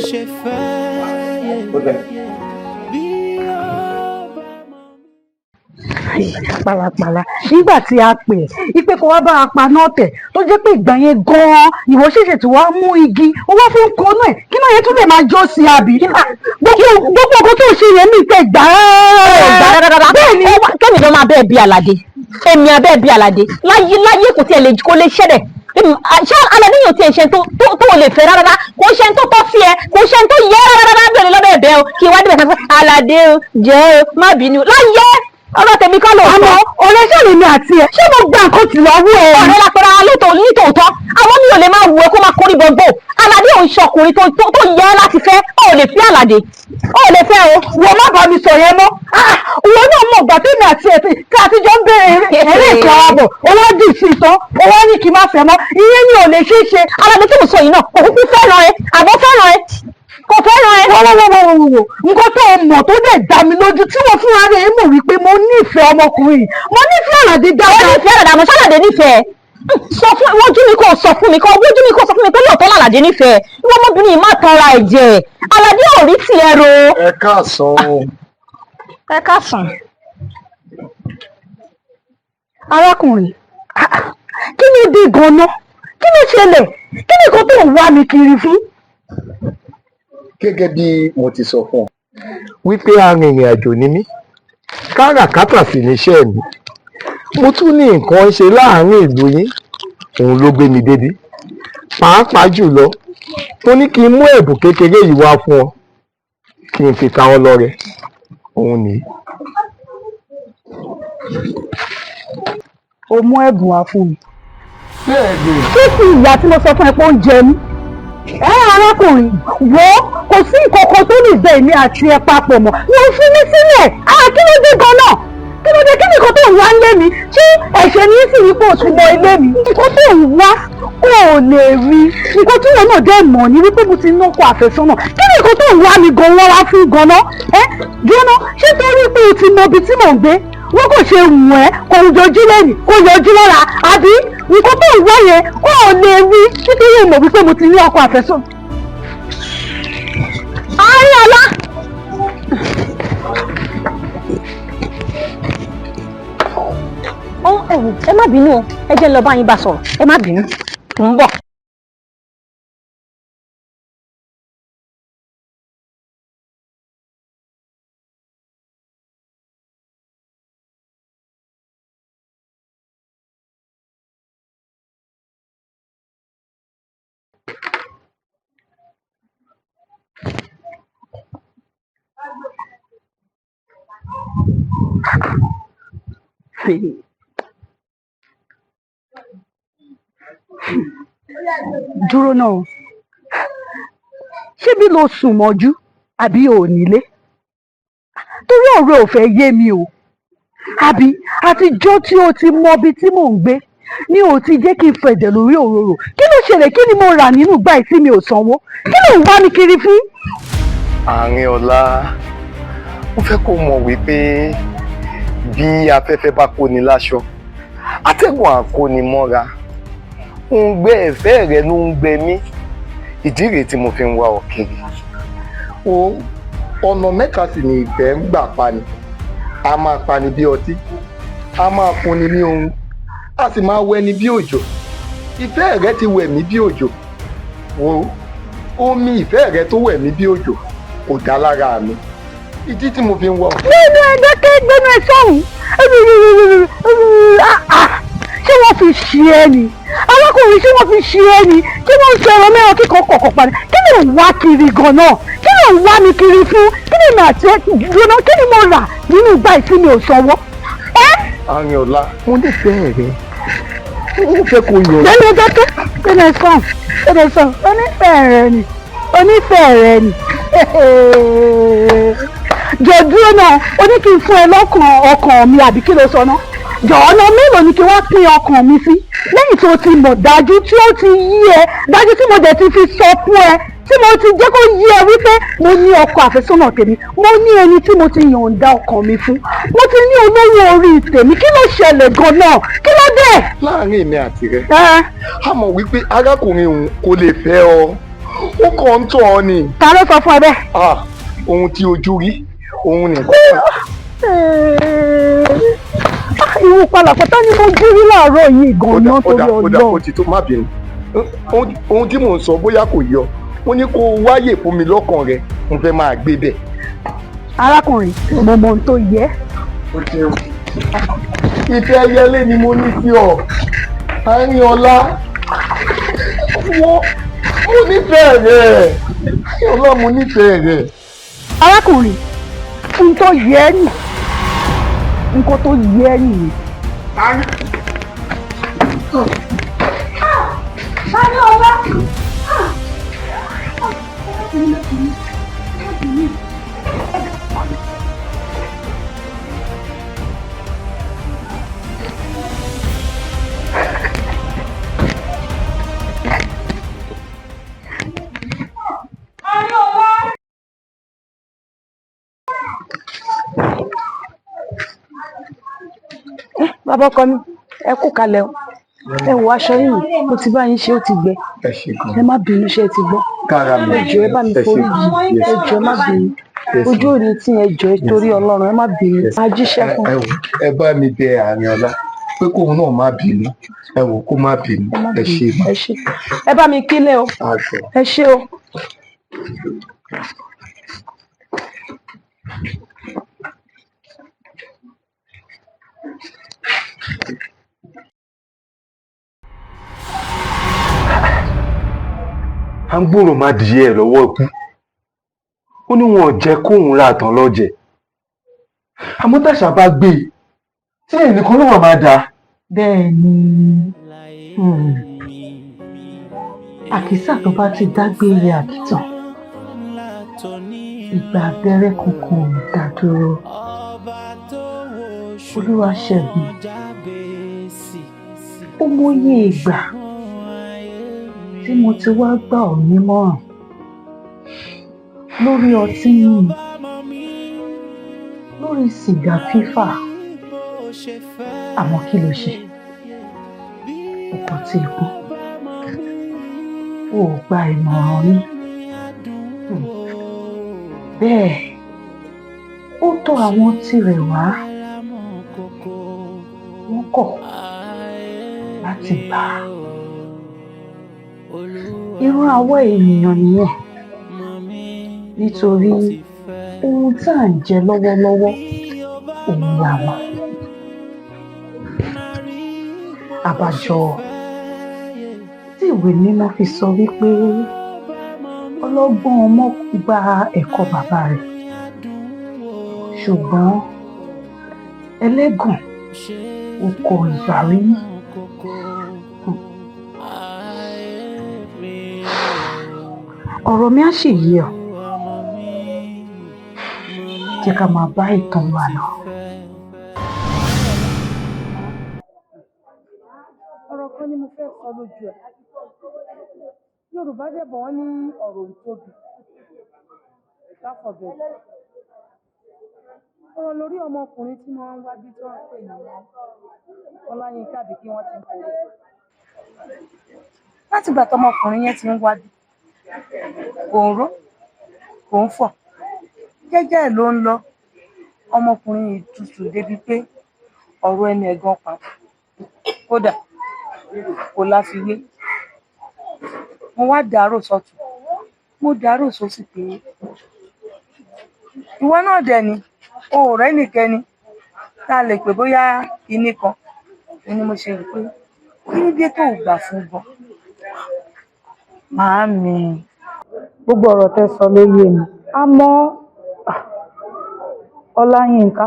Pàlàpàlà nígbà tí a pè é ipe kó wá bá a pa náà tẹ̀ tó jẹ́ pé ìgbà yẹn gan-an ìwọ ṣẹ̀ṣẹ̀ tí wàá mú igi ó wá fún kọ́nú ẹ̀ kí náà yẹn tún lè máa jó sí àbí. gbogbo nǹkan tó ṣe yẹn mi tẹ̀ gbà á. bẹ́ẹ̀ ni kẹ́mi ló máa bẹ́ẹ̀ bí Àlàdé, èmi abẹ́ẹ̀ bí Àlàdé láyé kò tiẹ̀ lè kó lè ṣẹlẹ̀. ṣé Àlàdé yóò tiẹ̀ ṣe tó lè fẹ́ rárá, kò ṣe tó tọ́ sí ẹ, kò ṣe tó yẹ rárá bí olè lọ́bẹ̀ bẹ́ẹ̀ o kí wá débẹ̀ fẹ́ Àlàdé o jẹ́ o má bínú láyé ọ̀rọ̀ tèmi kọ́ ló sọ. àmọ́ ọ̀rẹ́ sẹ́ni mi àti ẹ̀ ṣé mo gba nǹkan tì lọ́wọ́ ẹ̀. ọ̀rẹ́ lápẹ́rẹ́ alẹ́ nítòótọ́ àwọn mi ò lè máa wù ẹ́ kó máa kórí gbogbo. Àlàdé òun ṣọkùnrin tó yẹ láti fẹ́ ó lè fi Àlàdé ó lè fẹ́ o. wọ́n má bá mi sọ yẹn mọ́ ìwọ náà mọ̀ gbà tèmi àti ẹ̀ tí a ti jọ ń bẹ̀rẹ̀ eré ìka ààbọ̀ owó dì sí ìtàn owó ní kí n má fẹ́ mọ́ ìyẹn ni ò lè ṣeé ṣe. Àlàdé tí mo sọ yìí náà òkú fẹ́ràn ẹ àbọ̀ fẹ́ràn ẹ kò fẹ́ràn ẹ. wọ́wọ́wọ́wọ́wọ́ nǹkan tó mọ̀ tó dẹ̀ dá mi lójú tí wọ́n fúnra rẹ̀ mọ̀ wípé mo nífẹ̀ẹ́ ọmọkùnrin mo nífẹ̀ẹ́ Àlàdé dáadáa. ó nífẹ̀ẹ́ Àlàdé àmọ́ ṣálàdé nífẹ̀ẹ́ sọ fún wójú mi kò sọ fún mi kò wójú mi kò sọ fún mi pé lóòótọ́ l'Àlàdé nífẹ̀ẹ́ ìwọ ọmọbìnrin yìí má tanra ẹ̀ jẹ Àlàdé ò rí tiẹ̀ ro. Ẹ káàsán o. Ẹ káàsán. Arákùnrin kí ló dé gan-an kí ló ṣẹlẹ̀ kí ni nǹkan tó ń wá mi kiri fún. Gẹ́gẹ́ bí mo ti sọ fún ọ wípé arìnrìn àjò ni mí, káràkátà sì níṣẹ́ mi, mo tún ní nǹkan ṣe láàárín ìlú yín, òun ló gbé mi débi. Pàápàá jùlọ mo ní kí n mú ẹ̀bùn kékeré yìí wá fún ọ kí n fi ta ọ lọ́rẹ, òun nìyí. O mú ẹ̀bùn wá fún mi. Bẹ́ẹ̀ni. kí sì ìyá tí mo sọ fún ẹ pé ó ń jẹ mí Arákùnrin wo kò sí nǹkan kan tó lè bẹ èmi àti ẹ papọ̀ mọ́ wọ́n fún mi sílẹ̀ kí ló dé gan-an kí ló dé kí nìkan tó ń wá lé mi tí ẹ̀ṣẹ̀ ní sì ní kó o tún mọ ilé mi nǹkan tó ń wá kó o lè rí nǹkan tí wọn náà dẹ̀ mọ̀ ní wípé mo ti ná ọkọ àfẹ́sọ́nà kí nìkan tó ń wá mi gan-an wá fún gan-an jóná ṣé torí pé o ti mọ ibi tí mò ń gbé wọ́n kò ṣe wù ẹ́ kò ń yọjú lẹ́nìí kò yọjú lọ́la àbí nǹkan tó ń wá yẹn kó o lè rí nítorí mọ̀ wípé mo ti ní ọkọ àfẹ́sọ́nà. Ariola. Ẹ má bínú o ẹ jẹ́ lọ bá yín bá sọ̀rọ̀ ẹ má bínú ń bọ̀. Dúró náà ṣé bí lo sùn mọ́jú àbí ò nílé torí ọ̀rẹ́ ò fẹ́ yé mi o àbí àtijọ́ tí o ti mọ ibi tí mò ń gbé ni ò ti jẹ́ kí n fẹ̀dẹ̀ lórí òróró kí ló ṣẹlẹ̀ kí ni mo rà nínú gbà tí mi ò sanwó kí ló ń wá mi kiri fún. Arinola mo fẹ́ kó mọ̀ wípé bí afẹ́fẹ́ bá kóni láṣọ atẹ́gùn àkóni mọ́ra ń gbé ẹ̀fẹ́ rẹ ló ń gbé mí ìdí rèé tí mo fi ń wá ọ kiri. ọ̀nà mẹ́ta sì ni ìfẹ́ ń gbà pani a máa pani bí ọtí a máa fúnni ní ohun a sì máa wẹni bí òjò ìfẹ́ rẹ ti wẹ̀ mí bí òjò omi ìfẹ́ rẹ tó wẹ̀ mí bí òjò kò dá lára mi ìdí tí mo fi ń wá ọ. nínú ẹgbẹ́ kéègbénu ẹ sọ́hún ṣé wọ́n fi ṣe ẹ́ ni alákùnrin ṣé wọ́n fi ṣe ẹ́ ni kí wọ́n ń sọ ẹ̀rọ mẹ́rin kíkọ́ kọ̀ọ̀kan padà kí ló ń wá kiri gan-an kí ló ń wá mi kiri fún kí ni mi àti ẹ gbóná kí ni mo rà nínú ìgbà ìsinmi ò sanwó. Arinola mo nífẹ̀ẹ́ rẹ mo fẹ́ kó yọ. lẹ́nu ọjọ́ tó kéde sàn onífẹ̀ẹ́ rẹ ni jọ̀dúró náà ó ní kí n fún ẹ lọ́kàn ọkàn mi àbí kí ló sọ náà jọ̀ọ́nà mélòó ni kí wọ́n pín ọkàn mi sí lẹ́yìn tó ti mọ̀ dájú tí ó ti yí ẹ dájú tí mo dẹ̀ ti fi sọ fún ẹ tí mo ti jẹ́ kó yí ẹ wípé mo ní ọkọ àfẹ́sọ́nà tèmi mo ní ẹni tí mo ti yọ̀ǹda ọkàn mi fún mo ti ní olówó orí tèmi kí ló ṣẹlẹ̀ gan-an kí ló dé. láàárín èmi àti rẹ a mọ̀ wípé arákùnrin òun kò lè fẹ́ ọ ó kàn ń tọ̀ ọ́ ni. ta ló sọ fún ẹ bẹ́ẹ̀. ohun tí ojú rí òun nìkan. irú palàpàtà ni mo jí rí láàárọ̀ yìí gan-an torí ọjọ́. ó ti tó má bínú ohun tí mò ń sọ bóyá kò yọ ó ní kó wáyè fún mi lọ́kàn rẹ mo fẹ́ máa gbé bẹ̀. arákùnrin mo mọ ohun tó yẹ. ìfẹ́ ẹyẹlé ni mo ní sí ọ Arinola mo nífẹ̀ẹ́ rẹ̀ Arinola mo nífẹ̀ẹ́ rẹ̀. arákùnrin ohun tó yẹ ni nǹkan tó yẹ nìyí. Arinola. Bàbá ọkọ mi ẹ kú kalẹ̀ o ẹ wo aṣọ yìí mo ti bá yín ṣe ó ti gbẹ ẹ má bínú ṣe ti gbọ́ ẹ jọ̀ọ́ ẹ bá mi forí yìí ẹ jọ̀ọ́ ẹ má bínú ojú òní tí ẹ jọ̀ọ́ ẹ torí Ọlọ́run ẹ má bínú ajíṣẹ́ fún. ẹ bá mi bẹ Arinola pé kóun náà má bínú ẹ wò kó má bínú ẹ ṣe má. ẹ bá mi kílẹ̀ o ẹ ṣé o. à ń gbòòrò má dìé ẹ lọ́wọ́ ikú ó ní wọn ò jẹ́ kóun ra àtàn lọ́jẹ̀ àmọ́ tàṣà bá gbé e tí ẹnìkan ló wà máa dáa. bẹ́ẹ̀ ni àkísà tó bá ti dágbére àkìtàn ìgbà abẹ́rẹ́ kankan ò ní dá dúró. Olúwaṣẹ́gun, ó mọyé ìgbà tí mo ti wá gbà ọ́ nímọ̀ràn lórí ọtí mímu, lórí sìgá fífà, àmọ́ kí ló ṣe? Ọkọ tí ikú ò gba ìmọ̀ràn mi. Bẹ́ẹ̀ ó tọ̀ àwọn tirẹ̀ wá, wọ́n kọ̀ láti gbà á. Irú àwọ̀ ènìyàn nìyẹn, nítorí ohun tá à ń jẹ lọ́wọ́lọ́wọ́ òun là mọ̀. Àbájọ tí ìwé mímọ́ fi sọ wípé ọlọ́gbọ́n ọmọ gba ẹ̀kọ́ bàbá rẹ̀, ṣùgbọ́n ẹlẹ́gàn ò kọ ìbáwí. Ọ̀rọ̀ mi á sì yé ọ. Jẹ́ ká máa bá ìtàn wa lọ. Ọ̀rọ̀ kan ni mo fẹ́ sọ lójú ẹ̀. Yorùbá dẹ̀ bọ̀ wọ́n ní ọ̀rọ̀ ìtóbi. Láfọ̀bẹ̀. Ọ̀rọ̀ lórí ọmọkùnrin tí wọ́n ń wá bí tí wọ́n ń pè ní Ọláyínká àbí kí wọ́n ti ń kórè. Láti ìgbà tọmọkùnrin yẹn ti ń wá bí, kò ń ró, kò ń fọ̀. Jẹ́jẹ́ ẹ̀ ló ń lọ. Ọmọkùnrin yìí tutù débi pé ọ̀rọ̀ ẹnu ẹ̀gan pa. Kódà kò láfiwé. Mo wá dàárò sọ́tùn, mo dàárò sósì pé ìwọ náà dẹ̀ ni o ò rẹ́nìkẹ́ni tá a lè pè bóyá kinní kan. Ni mo ṣe rò pé kí ní dé tó gbà fún gan. Màámi, gbogbo ọ̀rọ̀ tẹ́ sọ ló yé mi, àmọ́ Ọláyínká,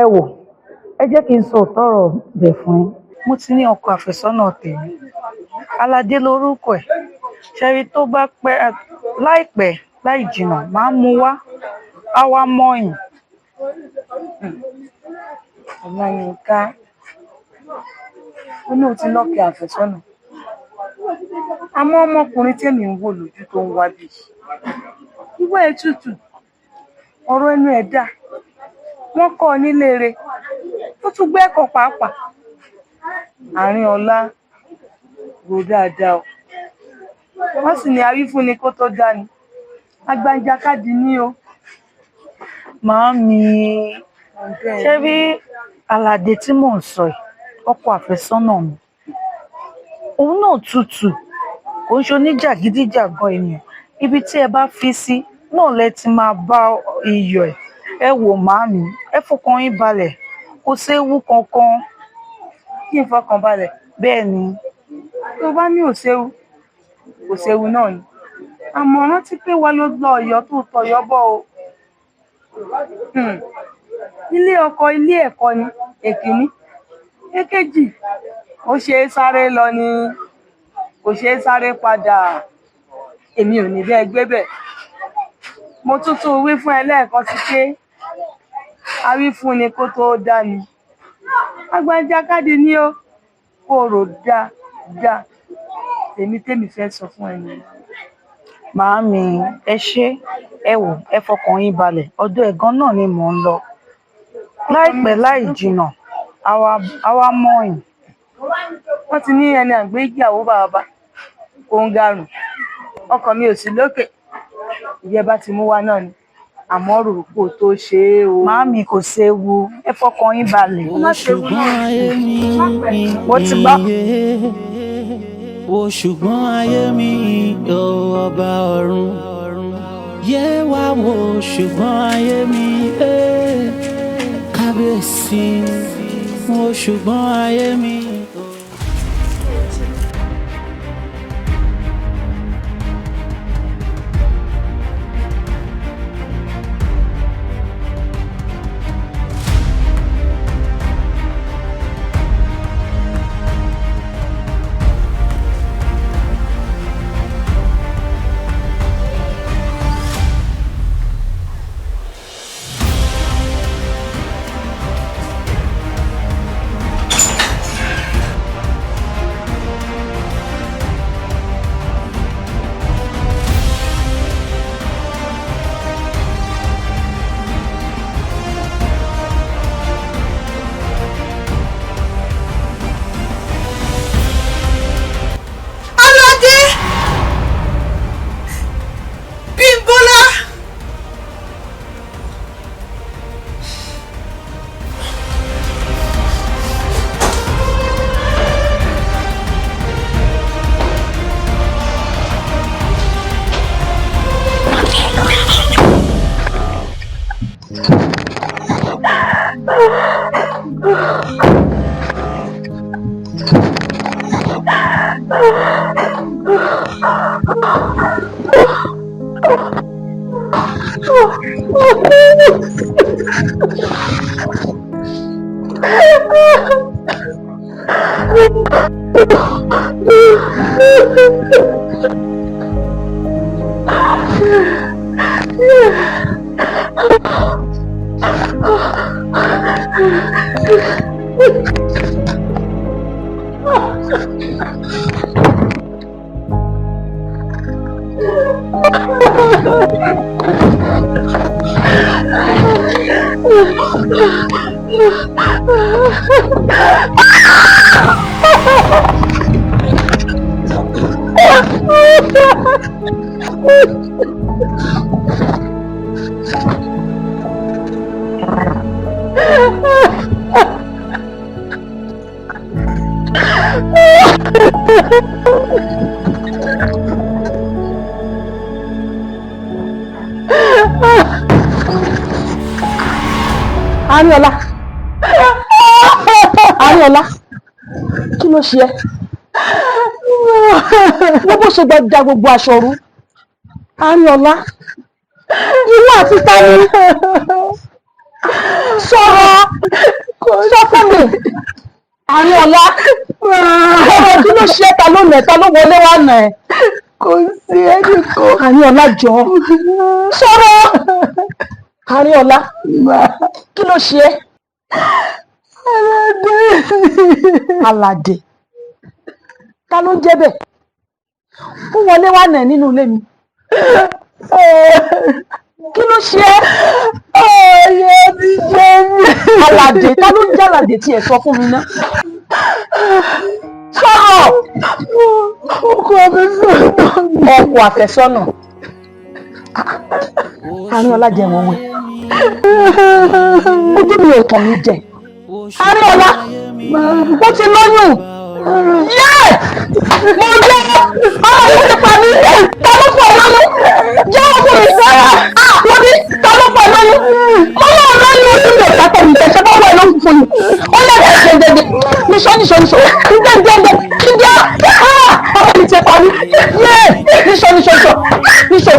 ẹ wò, ẹ jẹ́ kí n sọ òótọ́ ọ̀rọ̀ bẹ̀ fún yín. mo ti ní ọkọ àfẹ́sọ́nà tèmi, Aládé lórúkọ ẹ̀. Ṣẹ́rí tó bá pẹ́ láìpẹ́ láì jìnnà máa mú wá, á wá mọ́yìn. Ọláyínká, ó ní o ti lọ́kẹ àfẹ́sọ́nà. Àmọ́ ọmọkùnrin tèmi ń wò lójú tó ń wá bí. Ìwà ẹ̀ tútù, ọ̀rọ̀ ẹnu ẹ̀ dà. Wọ́n kọ́ ọ nílé rẹ̀, ó tún gbẹ́kọ̀ọ́ pàápàá. Àárín ọlá rò dáadáa o. Wọ́n sì ní awífúnni kó tó dání. Agbanjakádì ní o. Màámi, ṣẹ́rí Aládé tí mò ń sọ yìí, ọkọ àfẹ́sọ́nà mi, òun náà tutù, kò ń ṣe oníjàgídíjàgan ènìyàn. Ibi tí ẹ bá fi sí náà lẹ ti máa bá iyọ̀ ẹ̀. Ẹ wò màámi, ẹ fọkàn yín balẹ̀, kò séwu kankan. Kí n fọkàn balẹ̀. Bẹ́ẹ̀ ni. Tó bá ní òṣèwu, òṣèwu náà ni. Àmọ́ rántí pé wọ́n ló lọ Ọ̀yọ́ tó tọ̀yọ́ bọ̀ o. Ilé ọkọ ilé ẹ̀kọ́ ni èkíní. Èkejì, ó ṣe é sáré lọ ni, kò ṣe é sáré padà. Èmi ò ní bẹ́ẹ̀ gbé bẹ̀. Mo tútù wí fún ẹ lẹ́ẹ̀kan sí pé awífúnni kó tó dání. Agbanjakádì ní ó kó rò dáadáa. Tèmi fẹ́ sọ fún ẹni. Màámi, ẹ ṣé, ẹ wò, ẹ fọkàn yín balẹ̀, ọ̀dọ̀ ẹ̀gan náà ni mò ń lọ. Láìpẹ́ láì jìnnà, àwa mọ́yìn. Wọ́n ti ní ẹni àgbé ìyàwó bàbá kò ń garùn. Ọkàn mi ò sí lókè. Ìyẹn bá ti mú wa náà ni. Àmọ́ rò kó tó ṣe é o. Màámi, kò séwu, ẹ fọkàn yín balẹ̀. Ṣùgbọ́n ayé mi, mo ti bá. Wo ṣùgbọ́n ayé mi, o ọba ọ̀run. Yé wá wo ṣùgbọ́n ayé mi, kábíyèsí. Wo ṣùgbọ́n ayé mi. Ariola. Ariola. Kí ló ṣe ẹ́? Wọ́n bó ṣe da gbogbo aṣọ rú. Ariola. Ìwọ àti tani. Sọ̀rọ̀. Sọ fún mi. Ariola. Kí ló ṣe ẹ́? Ta ló nà ẹ́? Ta ló wọlé wá nà ẹ́? Kò sí ẹnìkan. Ariola jọ. Sọ̀rọ̀. Ariola. Kí ló ṣe ẹ́? Aládé. Ta ló ń jẹ́ bẹ́ẹ̀? Ó wọlé wá nà ẹ́ nínú ilé mi. Kí ló ṣe ẹ́? Ọ̀yẹ́ ti jẹ́ mi. Aládé. Ta ló ń jẹ́ Aládé tí ẹ sọ fún mi ná? Sọ̀rọ̀. Ọkọ àfẹ́sọ́nà. Ọkọ àfẹ́sọ́nà. Ariola jẹ wọn wẹ. Ojú mi ò tàn mí jẹ. Ariola, ó ti lóyún. Yẹ́! Mo jẹ́ ọmọ mi ti pa mí. Ta ló pọ̀ lóyún? Jẹ́ ọkọ mi sára. Wọ́n ní ta ló pọ̀ lóyún? Mo náà lóyún ojú mi ò pàtó mi tẹ̀sẹ̀ bá wọ̀ lóhùn fún mi. Ó lè bẹ̀rẹ̀ ṣe dédé. Níṣọ́. Ìjẹ́ ọmọ mi ti pa mí. Yẹ́! Níṣọ́.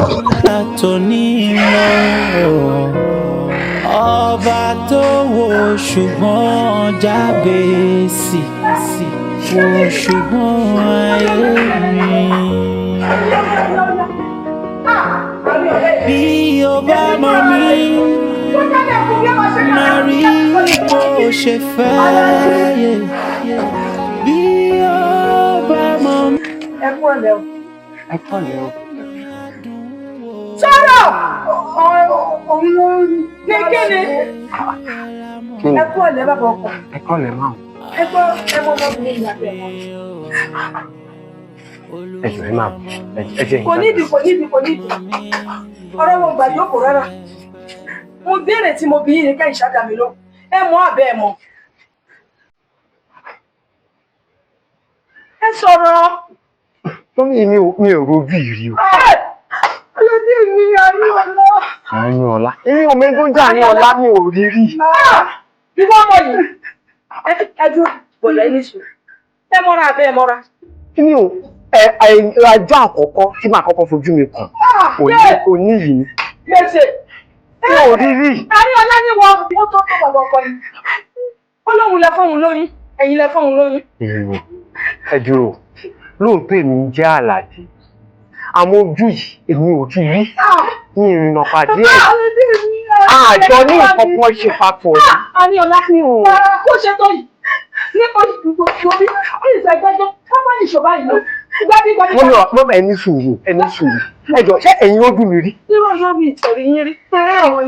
Ọba tó wò ṣùgbọ́n jábèsì wò ṣùgbọ́n ayé mi. Bí o bá mọ̀ mí, máa rí bó ṣe fẹ́. Bí o bá mọ̀ mí. Ẹ kú ọ̀lẹ́ o. Ẹ kú ọ̀lẹ́ o. Sọ̀rọ̀! Òun ló ń kékeré. Ẹ kú ọ̀lẹ́ bàbá ọkọ. Ẹ kú ọ̀lẹ́ máa. Ẹ gbọ́ ọmọbìnrin ìyá bẹ̀ mọ́. Ẹ jọ̀ọ́ ẹ máa ẹ jẹ́ Kò nídìí. Ọ̀rọ̀ wọn gbà jókòó rárá. Mo béèrè tí mo bí yín ní ká ìṣáda mi lọ. Ẹ mọ̀ àbẹ́ ẹ mọ̀. Ẹ sọ̀rọ̀. Mọ́mí mi ò rojú ìrì o. Ọlọ́dẹ mi Ariola. Ariola. Èmi ò mẹ́gbọ́n jẹ́ Ariola mi ò rí rí. Ìwọ ọmọ yìí. Ẹ dúró bọ̀lọ́ ẹni sùn. Ẹ mọ́ra àbẹ́ ẹ mọ́ra. Kí ni o? Ajá àkọ́kọ́ tí màá kọ́kọ́ fojú mi kàn. Òní yìí ni. Gbèsè. Mi ò rí rí. Ariola ní wọ́n tó bàbá ọkọ yìí. Ó lóun lẹ fóun lóyún. Ẹ̀yin lẹ fóun lóyún. Ẹ dúró. Lóòótọ́ èmi ń jẹ́ Àlàdé. Àmọ́ ojú yìí èmi ò ti rí. Ní ìrìnà pàdé ẹ̀. Àjọ ní nǹkan kan ṣe papọ̀. Ariola ní òun. Kó ṣe tó yìí. Nípa ìgbòho bí ìṣẹ́gbẹ́jọ́ ká má ní ìṣòro àìlọ́. Mo mọ̀ ẹni sùúrù. Ẹ jọ̀ọ́ ṣé ẹ̀yin ó dùn mí rí? Irú ọjọ́ bíi ìtẹ̀rí yín rí.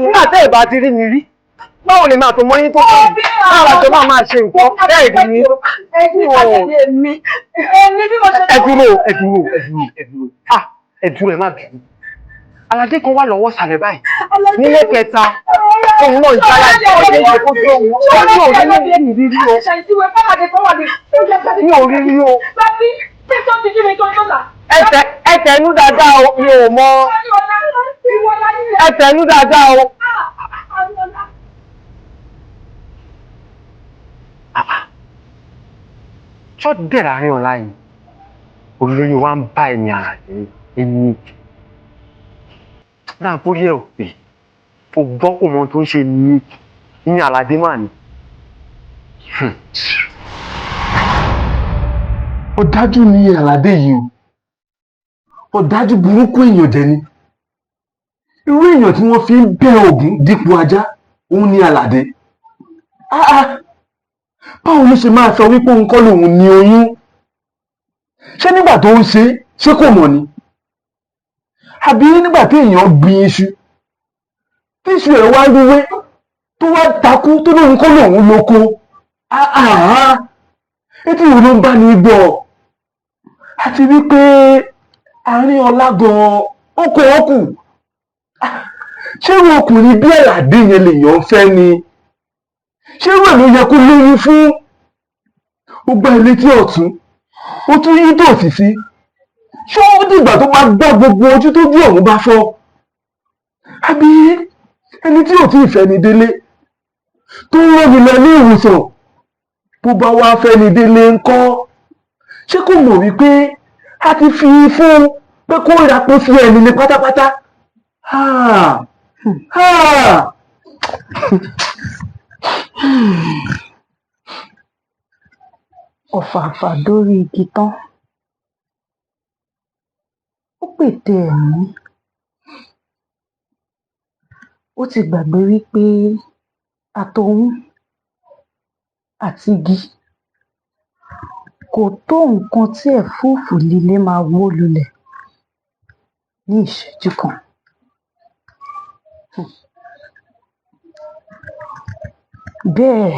Nígbà tẹ́ ẹ̀ bá ti rí mi rí. Báwo ni màá tó mọ́ yín tó kọ́? Báwo la jọ máa ṣe nǹkan? Bẹ́ẹ̀ rí mi. Ẹ dúró ẹ má bínú. Aládé kan wà lọ́wọ́ sàlẹ̀ báyìí. Nílé kẹta. Òun náà ìjálá ọdẹ ìjẹ kó tó òun. Ọdún òun ní ìrírí o. Mi ò rí rí o. Ẹ tẹ̀nú dáadáa o. Mi ò mọ. Ẹ tẹ̀nú dáadáa o. ṣọ́ dẹ̀ láàrin ọ̀la yìí olóyún wa ń bá ẹ̀mí ara rẹ̀ ẹni náà kó yẹ òpè kò gbọ́ kò mọ tó ń ṣe ní aládé mà ní. ọ̀dájú ni aládé yìí o ọ̀dájú burúkú èèyàn jẹ ni irú èèyàn tí wọ́n fi ń bẹ́ ògún dípò ajá òun ni aládé. báwo ló ṣe máa sọ wípé òun kọ́ lòun ní oyún ṣé nígbà tó ń ṣé kò mọ̀ ni àbí nígbà tí èèyàn gbin iṣu tí iṣu ẹ̀ wá rúwé tó wá takú tó lóun kọ́ lòun lóko etí ìwé ló ń bá ní gbọ́ àti wípé àárín ọlá gan-an ó kọ ọkù ṣé irú ọkùnrin bí Àlàdé yẹn lèèyàn ń fẹ́ ni ṣé irú ẹ̀ ló yẹ kó lóyún fún ó gbá ilé tí ọ̀tún ó tún yí tòsí sí ṣé ó dìgbà tó bá gbọ́ gbogbo ojú tó bí ọ̀hún bá fọ́ àbí ẹni tí ò tí ì fẹ́ni délé tó ń rọ́ni lọ ní ìwòsàn bó bá wá fẹ́ni délé ńkọ́ ṣé kò mọ̀ wípé a ti fi fún pé kó ìrapò sí ẹni ní pátápátá. ọ̀fàfà dórí igi tán ó pète ẹ̀mí ó ti gbàgbé wípé àtòun àti igi kò tó nǹkan tí ẹ̀fúùfù líle máa wó lulẹ̀ ní ìṣẹ́jú kan. bẹ́ẹ̀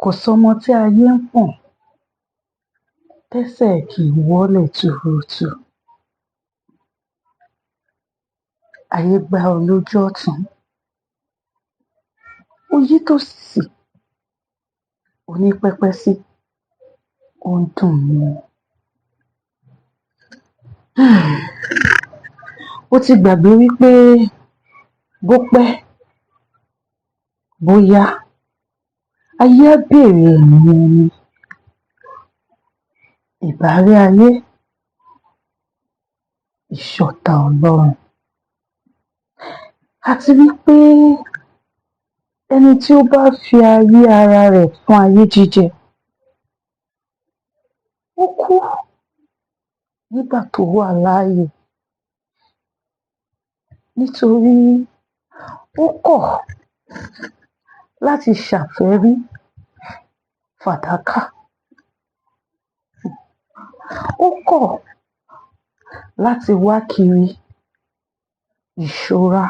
kò sọmọ tí ayé ń pọ̀n tẹ́sẹ̀ kì í wọ́lẹ̀ tuurutu. ayé gbá ọ lójú ọ̀tún ó yí tòsì onípẹ́pẹ́ sí ó ń dùn mí. ó ti gbàgbé wípé bó pẹ́ bóyá ayé á béèrè ẹ̀mí ẹni. ìbárí ayé ìṣọ̀tá Ọlọ́run àti wípé ẹni tí ó bá fi ayé ara rẹ̀ fún ayé jíjẹ ó kú nígbà tó wà láàyè nítorí ó kọ̀ láti ṣàfẹ́rí fàdákà ó kọ̀ láti wá kiri ìṣọ́ra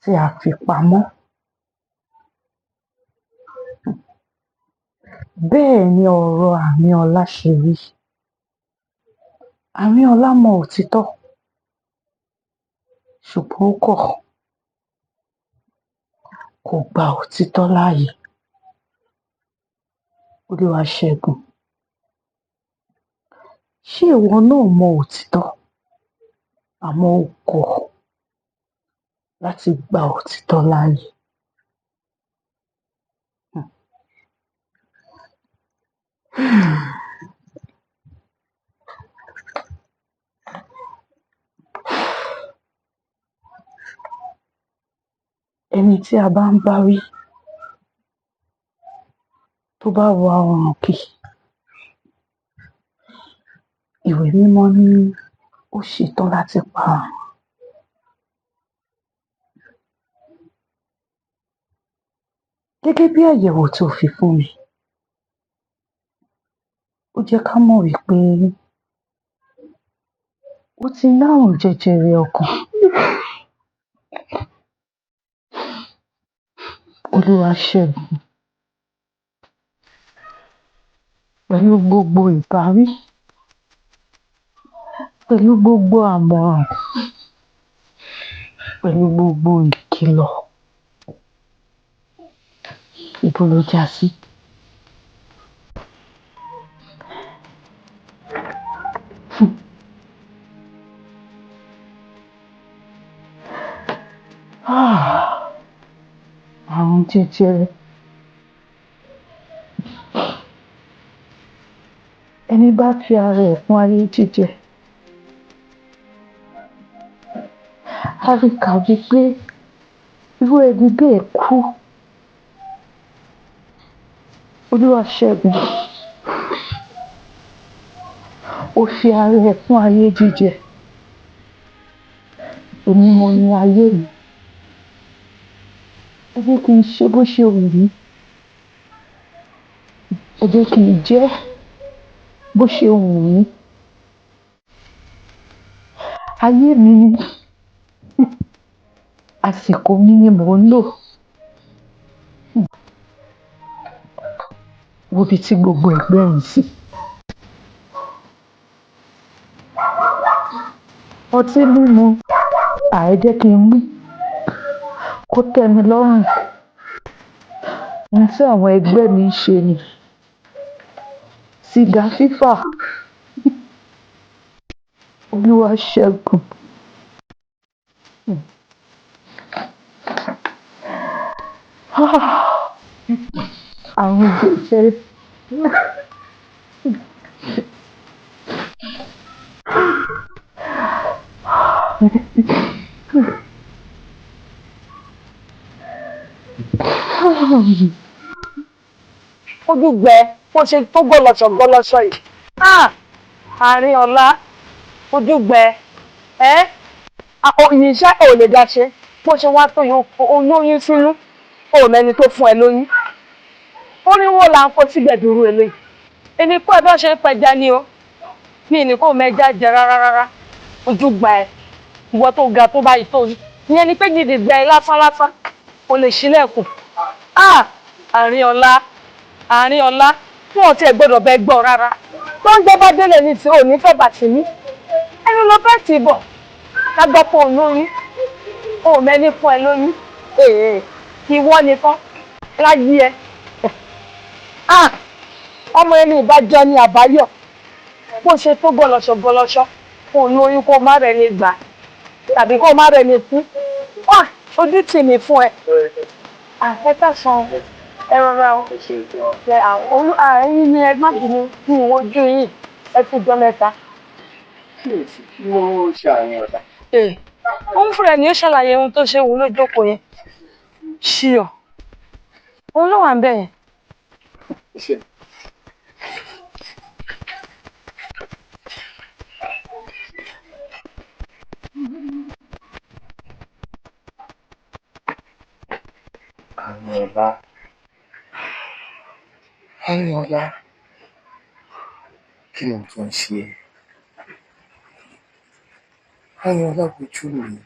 tí a fi pamọ́. bẹ́ẹ̀ ni ọ̀rọ̀ Àrínọlá ṣe rí. Àrínọlá mọ òtítọ́ ṣùgbọ́n ó kọ̀ kò gba òtítọ́ láàyè. Olúwaṣẹ́gun, ṣé ìwọ náà mọ òtítọ́ àmọ́ o kọ̀ láti gba òtítọ́ láàyè? ẹni tí a bá ń bá wí tó bá wa ọ̀ràn kì ìwé mímọ́ ní ó ṣetán láti pa á. gẹ́gẹ́ bí àyẹ̀wò tó fi fún mi ó jẹ́ ká mọ̀ wípé ó ti ní àrùn jẹjẹrẹ ọkàn. Olúwaṣẹ́gun, pẹ̀lú gbogbo ìbáwí, pẹ̀lú gbogbo àmọ̀ràn, pẹ̀lú gbogbo ìkìlọ̀, ibo ló já sí? Àrùn jẹjẹrẹ. ẹni bá fi ara ẹ̀ fún ayé jíjẹ a rí kà wípé irú ẹni bẹ́ẹ̀ kú. Olúwaṣẹ́gun, ó fi ara ẹ̀ fún ayé jíjẹ. Èmi mo ní ayé mi. Ẹ jẹ́ kí n ṣe bó ṣe wù mí. Ẹ jẹ́ kí n jẹ́ bó ṣe wù mí. Ayé mi ni, àsìkò mi ni mò ń lò. Wo ibi tí gbogbo ẹgbẹ́ ń sí. Ọtí mímu àìjẹ́ kí n mú kó tẹ́ mi lọ́rùn. Ohun tí àwọn ẹgbẹ́ mi ń ṣe ni sìgá fífà. Olúwaṣẹ́gun. Àrùn jẹjẹrẹ. Ojú gbẹ bó ṣe tó gọlọṣọ yìí. Àárín ọ̀la ojú gbẹ ìyíṣẹ́ ò lè dá ṣe bó ṣe wá tó oyún sínú ò mẹ́ni tó fún ẹ lóyún. Ó ní wọ́n là ń kó síbẹ̀ dúró eléyìí. Ẹni kó ẹ bá ṣe ń pẹja ni o ní ìní kó mẹja jẹ rárá ojú gbà ẹ ìwọ tó ga tó báyìí tó ní ìyẹn ni pé gidi gbà ẹ lásán o lè ṣílẹ̀kùn. Àárín ọ̀la fún ọtí ẹ gbọ́dọ̀ bẹ gbọ́ rárá tó ń jẹ́ bá délé ní tí ò ní fẹ́ bàtì mí ẹnu ló fẹ́ tì bọ̀ ká gbọ́ pé òun lóyún ò mẹ́ni fún ẹ lóyún ìwọ nìkan láyé ẹ. Ọmọ ẹni ìbájọ ni àbáyọ bó ṣe tó gọlọṣọ kó lóyún kó má rẹ ní gbà tàbí kó má rẹ ní kú ojú tì mí fún ẹ. Ẹ káàsán ẹ rọra o ẹ̀yin ni ẹ má bínú ní ojú yìí ẹ ti jọ mẹ́ta. Mo ṣàyàn ọ̀dà. Òun fúnra ẹ̀ ni ó ṣàlàyé ohun tó ṣe wù lójókòó yẹn. Ṣíọ òun ló wà ń bẹ̀ yẹn. Arinola, kí ni tó ń ṣe ẹ́? Arinola bojú mi,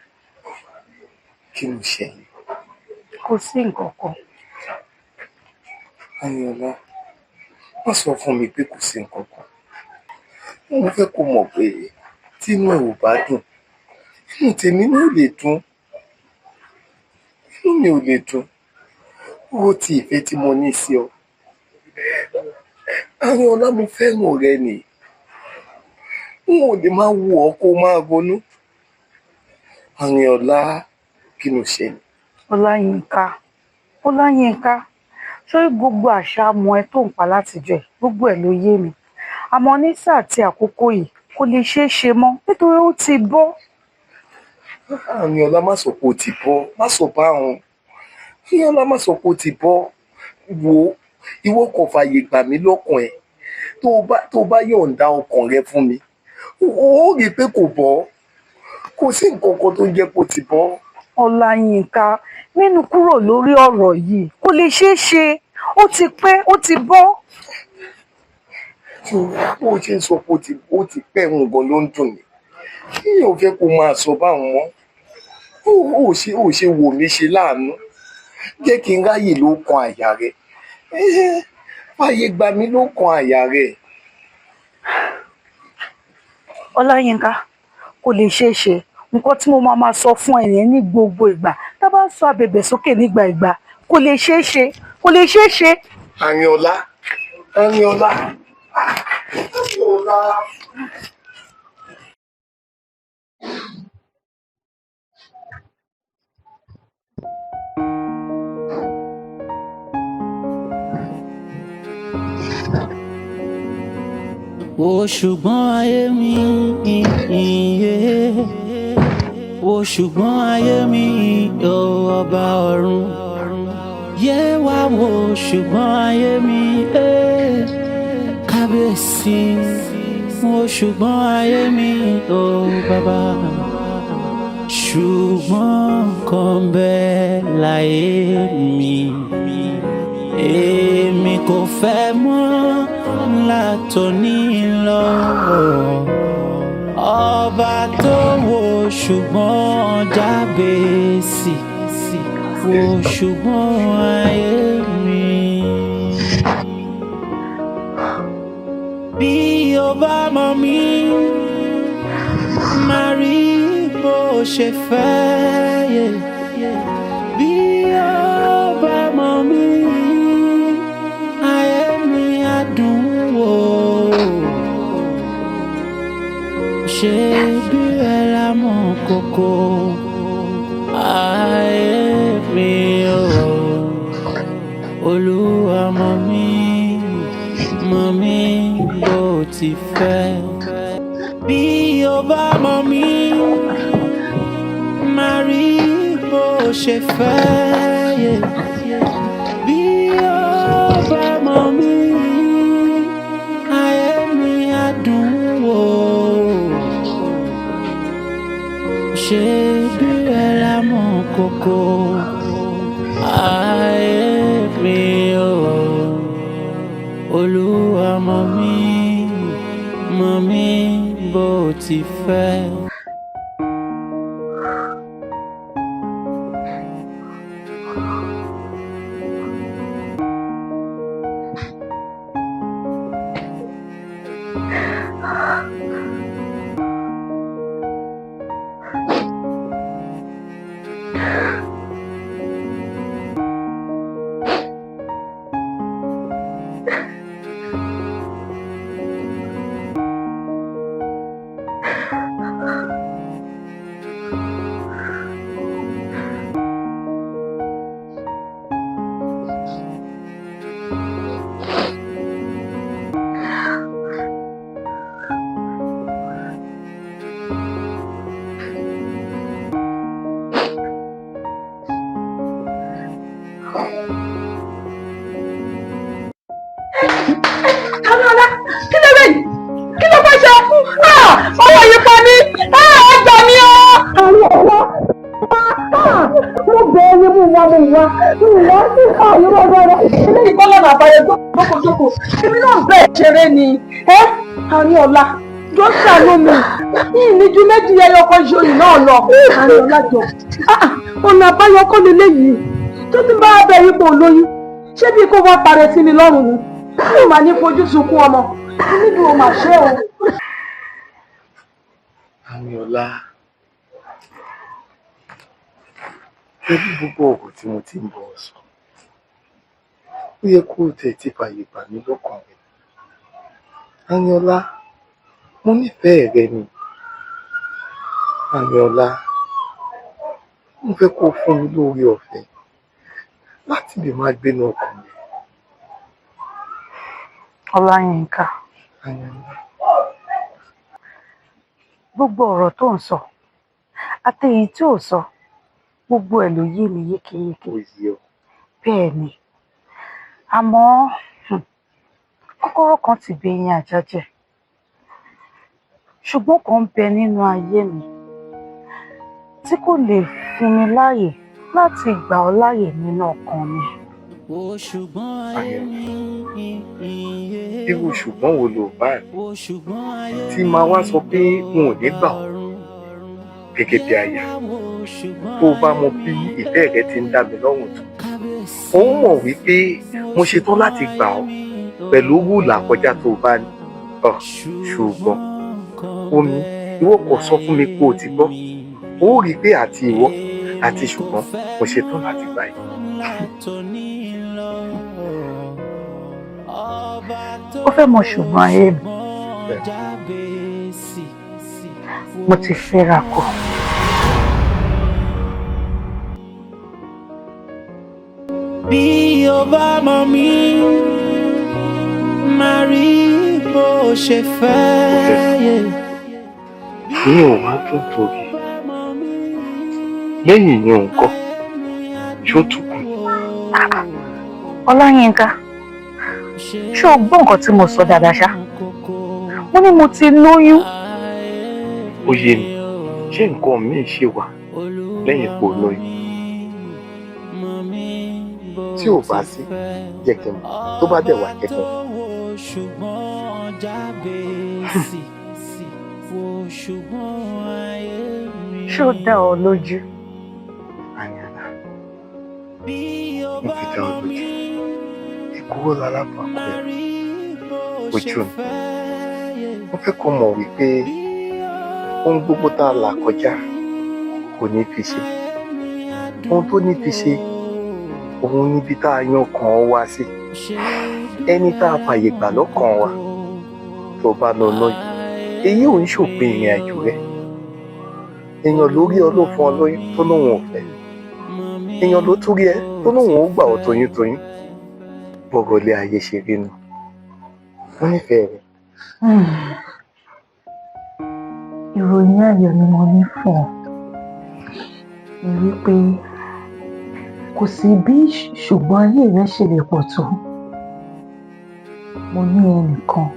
kí ló ṣẹlẹ̀? Kò sí nǹkan kan. Arinola, wọ́n sọ fún mi pé kò sí nǹkan kan. Mo fẹ́ kó mọ̀ pé tí inú ẹ̀ ò bá dùn, inú tèmi náà ò lè dùn. Inú mi ò lè dùn. Wo ti ìfẹ́ tí mo ní sí ọ. Arinola, mo fẹ́ràn rẹ ni. N ò lè máa wo ọ kó máa ronú. Arinola, kí ló ṣẹlẹ̀? Ọláyínká ṣé gbogbo àṣà ọmọ ẹ tó ń pa látijọ́ ẹ̀ gbogbo ẹ̀ ló yé mi àmọ́ ní sáà tí àkókò yìí kò lè ṣeé ṣe mọ́ nítorí ó ti bọ́. Arinola, má sọ pé ó ti bọ́, má sọ bá wọn. Arinola, má sọ pé ó ti bọ́. Wo ìwọ kò fààyè gbà mí lọ́kàn ẹ̀ tó bá yọ̀ǹda ọkàn rẹ fún mi ó rí i pé kò bọ́, kò sí nǹkan kan tó jẹ́ kó ti bọ́. Ọláyínká nínú kúrò lórí ọ̀rọ̀ yìí kò lè ṣeé ṣe ó ti pẹ́ ó ti bọ́. Bó ṣe ń sọ pé ó ti pẹ́ nǹkan ló ń dùn mí. Kíyàn fẹ́ kó máa sọ báwọn mọ́. Ó ṣe wò mí ṣe láàánú. Jẹ́ kí n ráyè ló kan àyà rẹ̀. Fàyè gbà mí ló kan àyà rẹ̀. Ọláyínká kò lè ṣeé ṣe nǹkan tí mo máa sọ fún ẹ̀yẹn ní gbogbo ìgbà tá a bá ń sọ abẹ̀bẹ̀ sókè nígbà ìgbà kò lè ṣeé ṣe kò lè ṣeé ṣe. Arinola. Wo ṣùgbọ́n ayé mi iye. Wo ṣùgbọ́n ayé mi ọba ọ̀run. Yé wá wo ṣùgbọ́n ayé mi kábíyèsí. Wo ṣùgbọ́n ayé mi bàbá. Ṣùgbọ́n kan bẹ́ẹ̀ láyé mi. Èmi kò fẹ́ mọ́ látòní lọ. Ọba tó wo ṣùgbọ́n Jábésì. Wo ṣùgbọ́n ayé mi. Bí o bá mọ̀ mí, máa rí bó ṣe fẹ́ yẹ. Bí o bá mọ̀ mí, ayé mi á dùn wò. Ṣé bí ẹ la mọ̀ kókó ayé mi o. Olúwa mọ̀ mí bó ti fẹ́. Bí o bá mọ̀ mí, máa rí bó ṣe fẹ́ yẹ. Bí o bá mọ̀ mí, ayé mi á dùn wò. Ṣé bí ẹ la mọ̀ kókó ayé mi o. Olúwa mọ̀ mí bó ti fẹ́. Àríọ̀lá jọ ṣàánú mi yìí ní ju méjì ẹyọkọ ìṣòyìn náà lọ. Àríọ̀lá jọ ọ̀nà àbáyọ kọ́ leléyìí tó ti bá abẹ ipò olóyún ṣé bí kò wá parẹ́ sí mi lọ́rùn ni mi máa ní fojú sunkún ọmọ níbi ò máa ṣe o. Àríọ̀lá pẹ̀lú gbogbo ọ̀rọ̀ tí mo ti ń bọ̀ sọ ó yẹ kó o tẹ̀ tí fàyè gbà mí lọ́kàn rẹ̀. Àríọ̀lá mo nífẹ̀ẹ́ rẹ ni. Àríọ̀lá mo fẹ́ kó fún mi lórí ọ̀fẹ́ láti lè máa gbénu ọkàn mi. Ọláyínká, gbogbo ọ̀rọ̀ tó ń sọ àtẹ̀yìn tí ò sọ gbogbo ẹ̀ ló yé mi yékéyéké. Bẹ́ẹ̀ ni àmọ́ kọ́kọ́rọ́ kan ti bẹ ẹyin àjà jẹ ṣùgbọ́n kan bẹ nínú ayé mi tí kò lè fún mi láàyè láti gbà ọ́ láàyè nínú ọkàn mi. Irú ṣùgbọ́n wo ló bá rí tí máa wá sọ pé n ò ní gbà ọ́ gẹ́gẹ́ bí aya tó bá mọ bí ìfẹ́ rẹ ti ń dá mi lọ́rùn tó ó mọ̀ wípé mo ṣetán láti gbà ọ́ pẹ̀lú wùlà kọjá tó bá ní ṣùgbọ́n omi ìwọ kò sọ fún mi pé o ti gbọ́ ó rí i pé àti ìwọ àti ṣùgbọ́n mo ṣetán láti gbà yìí. ó fẹ́ mọ ṣùgbọ́n ayé mi mo ti fẹ́ra kọ. Bí o bá mọ̀ mí máa rí bó ṣe fẹ́. Mi ò wá tún torí lẹ́yìn yẹn nǹkan ṣó tún kù. Ọláyínká, ṣé o gbọ́ nǹkan tí mo sọ dáadáa ṣá? Mo ní mo ti lóyún. Ó yé mi, ṣé nǹkan míì ṣe wà lẹ́yìn ipò lóyún? Tí ò bá sí, jẹ́ kí n mọ̀. Tó bá dẹ̀ wá jẹ́ kí n mọ̀. Ṣé ó dá ọ lójú? Àyànà, mo fi dá ọ lójú. Ìkúrò lálábàákú ẹ̀ ojú mi. Mo fẹ́ kó mọ̀ wípé ohun gbogbo tá a là kọjá kò ní fi ṣe. Ohun tó ní fi ṣe, òun níbi tá a yan kàn wá sí. Ẹni tá a fàyè gbà lọ́kàn wa tó bá lọ lóyún. Èyí ò ń ṣòpin ìrìn àjò rẹ̀. Èèyàn ló rí ọ ló fún ọ lóyún tó lóun ò fẹ́. Èèyàn ló tún rí ẹ tó lóun ò gbà ọ toyúntoyún. Bọ́rọ̀ ilé ayé ṣe rí nu. Wọ́n nífẹ̀ẹ́ rẹ̀. Ìròyìn ayọ̀ ni mo ní fún ọ. Ni wípé kò sí bí ṣùgbọ́n ayé rẹ ṣe lè pọ̀ tó. Mo ní ẹnìkan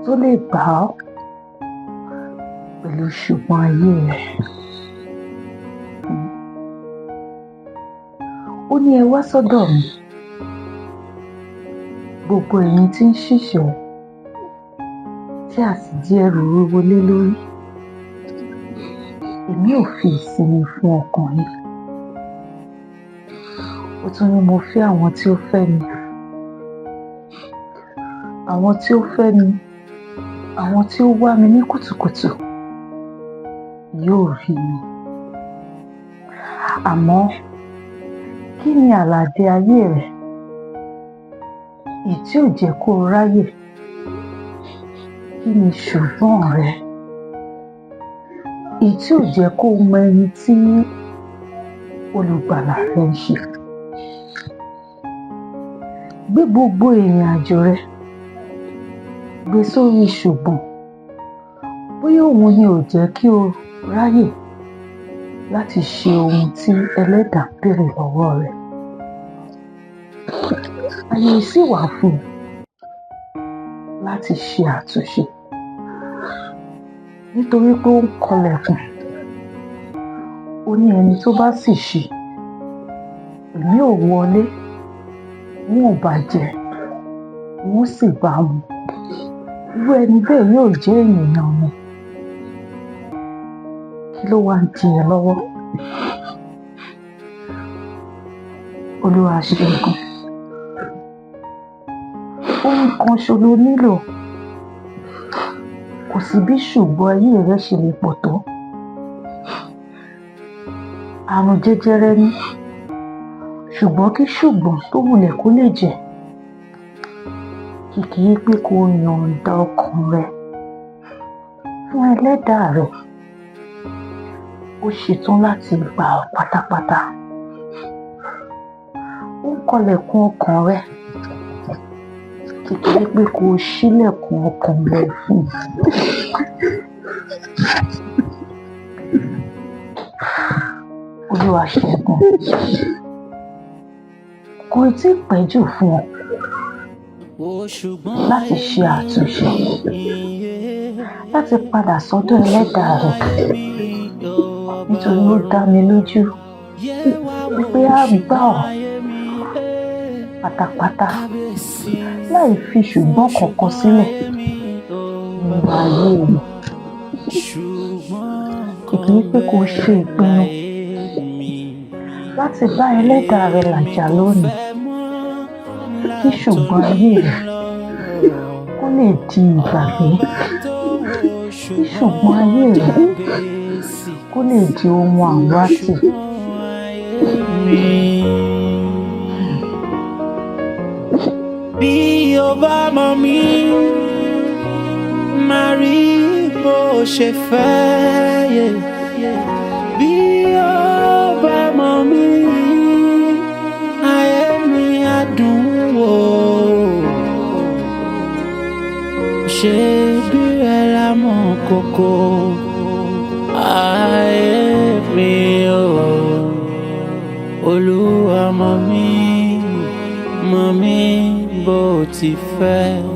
tó lè gbà ọ́ pẹ̀lú ṣùgbọ́n ayé rẹ. Ó ní ẹ wá sọ́dọ̀ mi. Gbogbo ẹ̀yin tí ń ṣiṣẹ́ tí a sì di ẹrù wíwo lé lórí. Èmi ò fi ìsinmi fún ọkàn yín. Ó tún ní mo fẹ́ àwọn tí ó fẹ́ mi. Àwọn tí ó fẹ́ mi, àwọn tí ó wá mi ní kùtùkùtù yóò rí mi. Àmọ́ kí ni àlàdé ayé rẹ̀? Èyí tí ò jẹ́ kó o ráyè. Kí ni ṣùgbọ́n rẹ? Èyí tí ò jẹ́ kó o mọ ẹni tí olùgbàlà rẹ ń ṣe. Gbé gbogbo ìrìn àjò rẹ, gbé sórí ṣùgbọ́n. Bóyá òun ni ò jẹ́ kí o ráyè láti ṣe ohun tí Ẹlẹ́dàá béèrè lọ́wọ́ rẹ. Àyè sì wà fún un láti ṣe àtúnṣe. Nítorí pé ó ń kọlẹ̀kùn. Ó ní ẹni tó bá sì ṣí, èmi ò wọlé, wọn ò bàjẹ́, wọn sì bá mu. Irú ẹni bẹ́ẹ̀ yóò jẹ́ ènìyàn mi. Kí ló wá ń di ẹ lọ́wọ́? Olúwa ṣẹ́gun. Ohun kan ṣo ló nílò. Kò sí bí ṣùgbọ́n ayé rẹ ṣe lè pọ̀ tó. Àrùn jẹjẹrẹ ni. Ṣùgbọ́n kí ṣùgbọ́n tó wulẹ̀ kó lè jẹ́. Kìkì pé kó yọ̀ǹda ọkàn rẹ fún Ẹlẹ́dàá rẹ. Ó ṣetán láti gbà ọ́ pátápátá. Ó ń kọlẹ̀kùn ọkàn rẹ. Kìkì pé kó ṣílẹ̀kùn ọkàn rẹ fún un. Olúwa ṣẹ́gun. Kò tí ì pẹ́ jù fún ọ láti ṣe àtúnṣe, láti padà sọ́dọ̀ Ẹlẹ́dàá rẹ. Nítorí ó dá mi lójú wípé á gbà ọ́ pátápátá láì fi ṣùgbọ́n kankan sílẹ̀ nínú ayé rẹ. Kìkì pé kó ṣe ìpinnu láti bá Ẹlẹ́dàá rẹ làjà lónìí. Kí ṣùgbọ́n ayé rẹ kó lè di ìgbàgbé. Kí ṣùgbọ́n ayé rẹ kó lè di ohun àwátì. Bí o bá mọ̀ mí, máa rí bó ṣe fẹ́. Bí o bá mọ̀ mí, ayé mi á dùn wò. kókó ayé mi o. Olúwa mọ̀ mí bó ti fẹ́.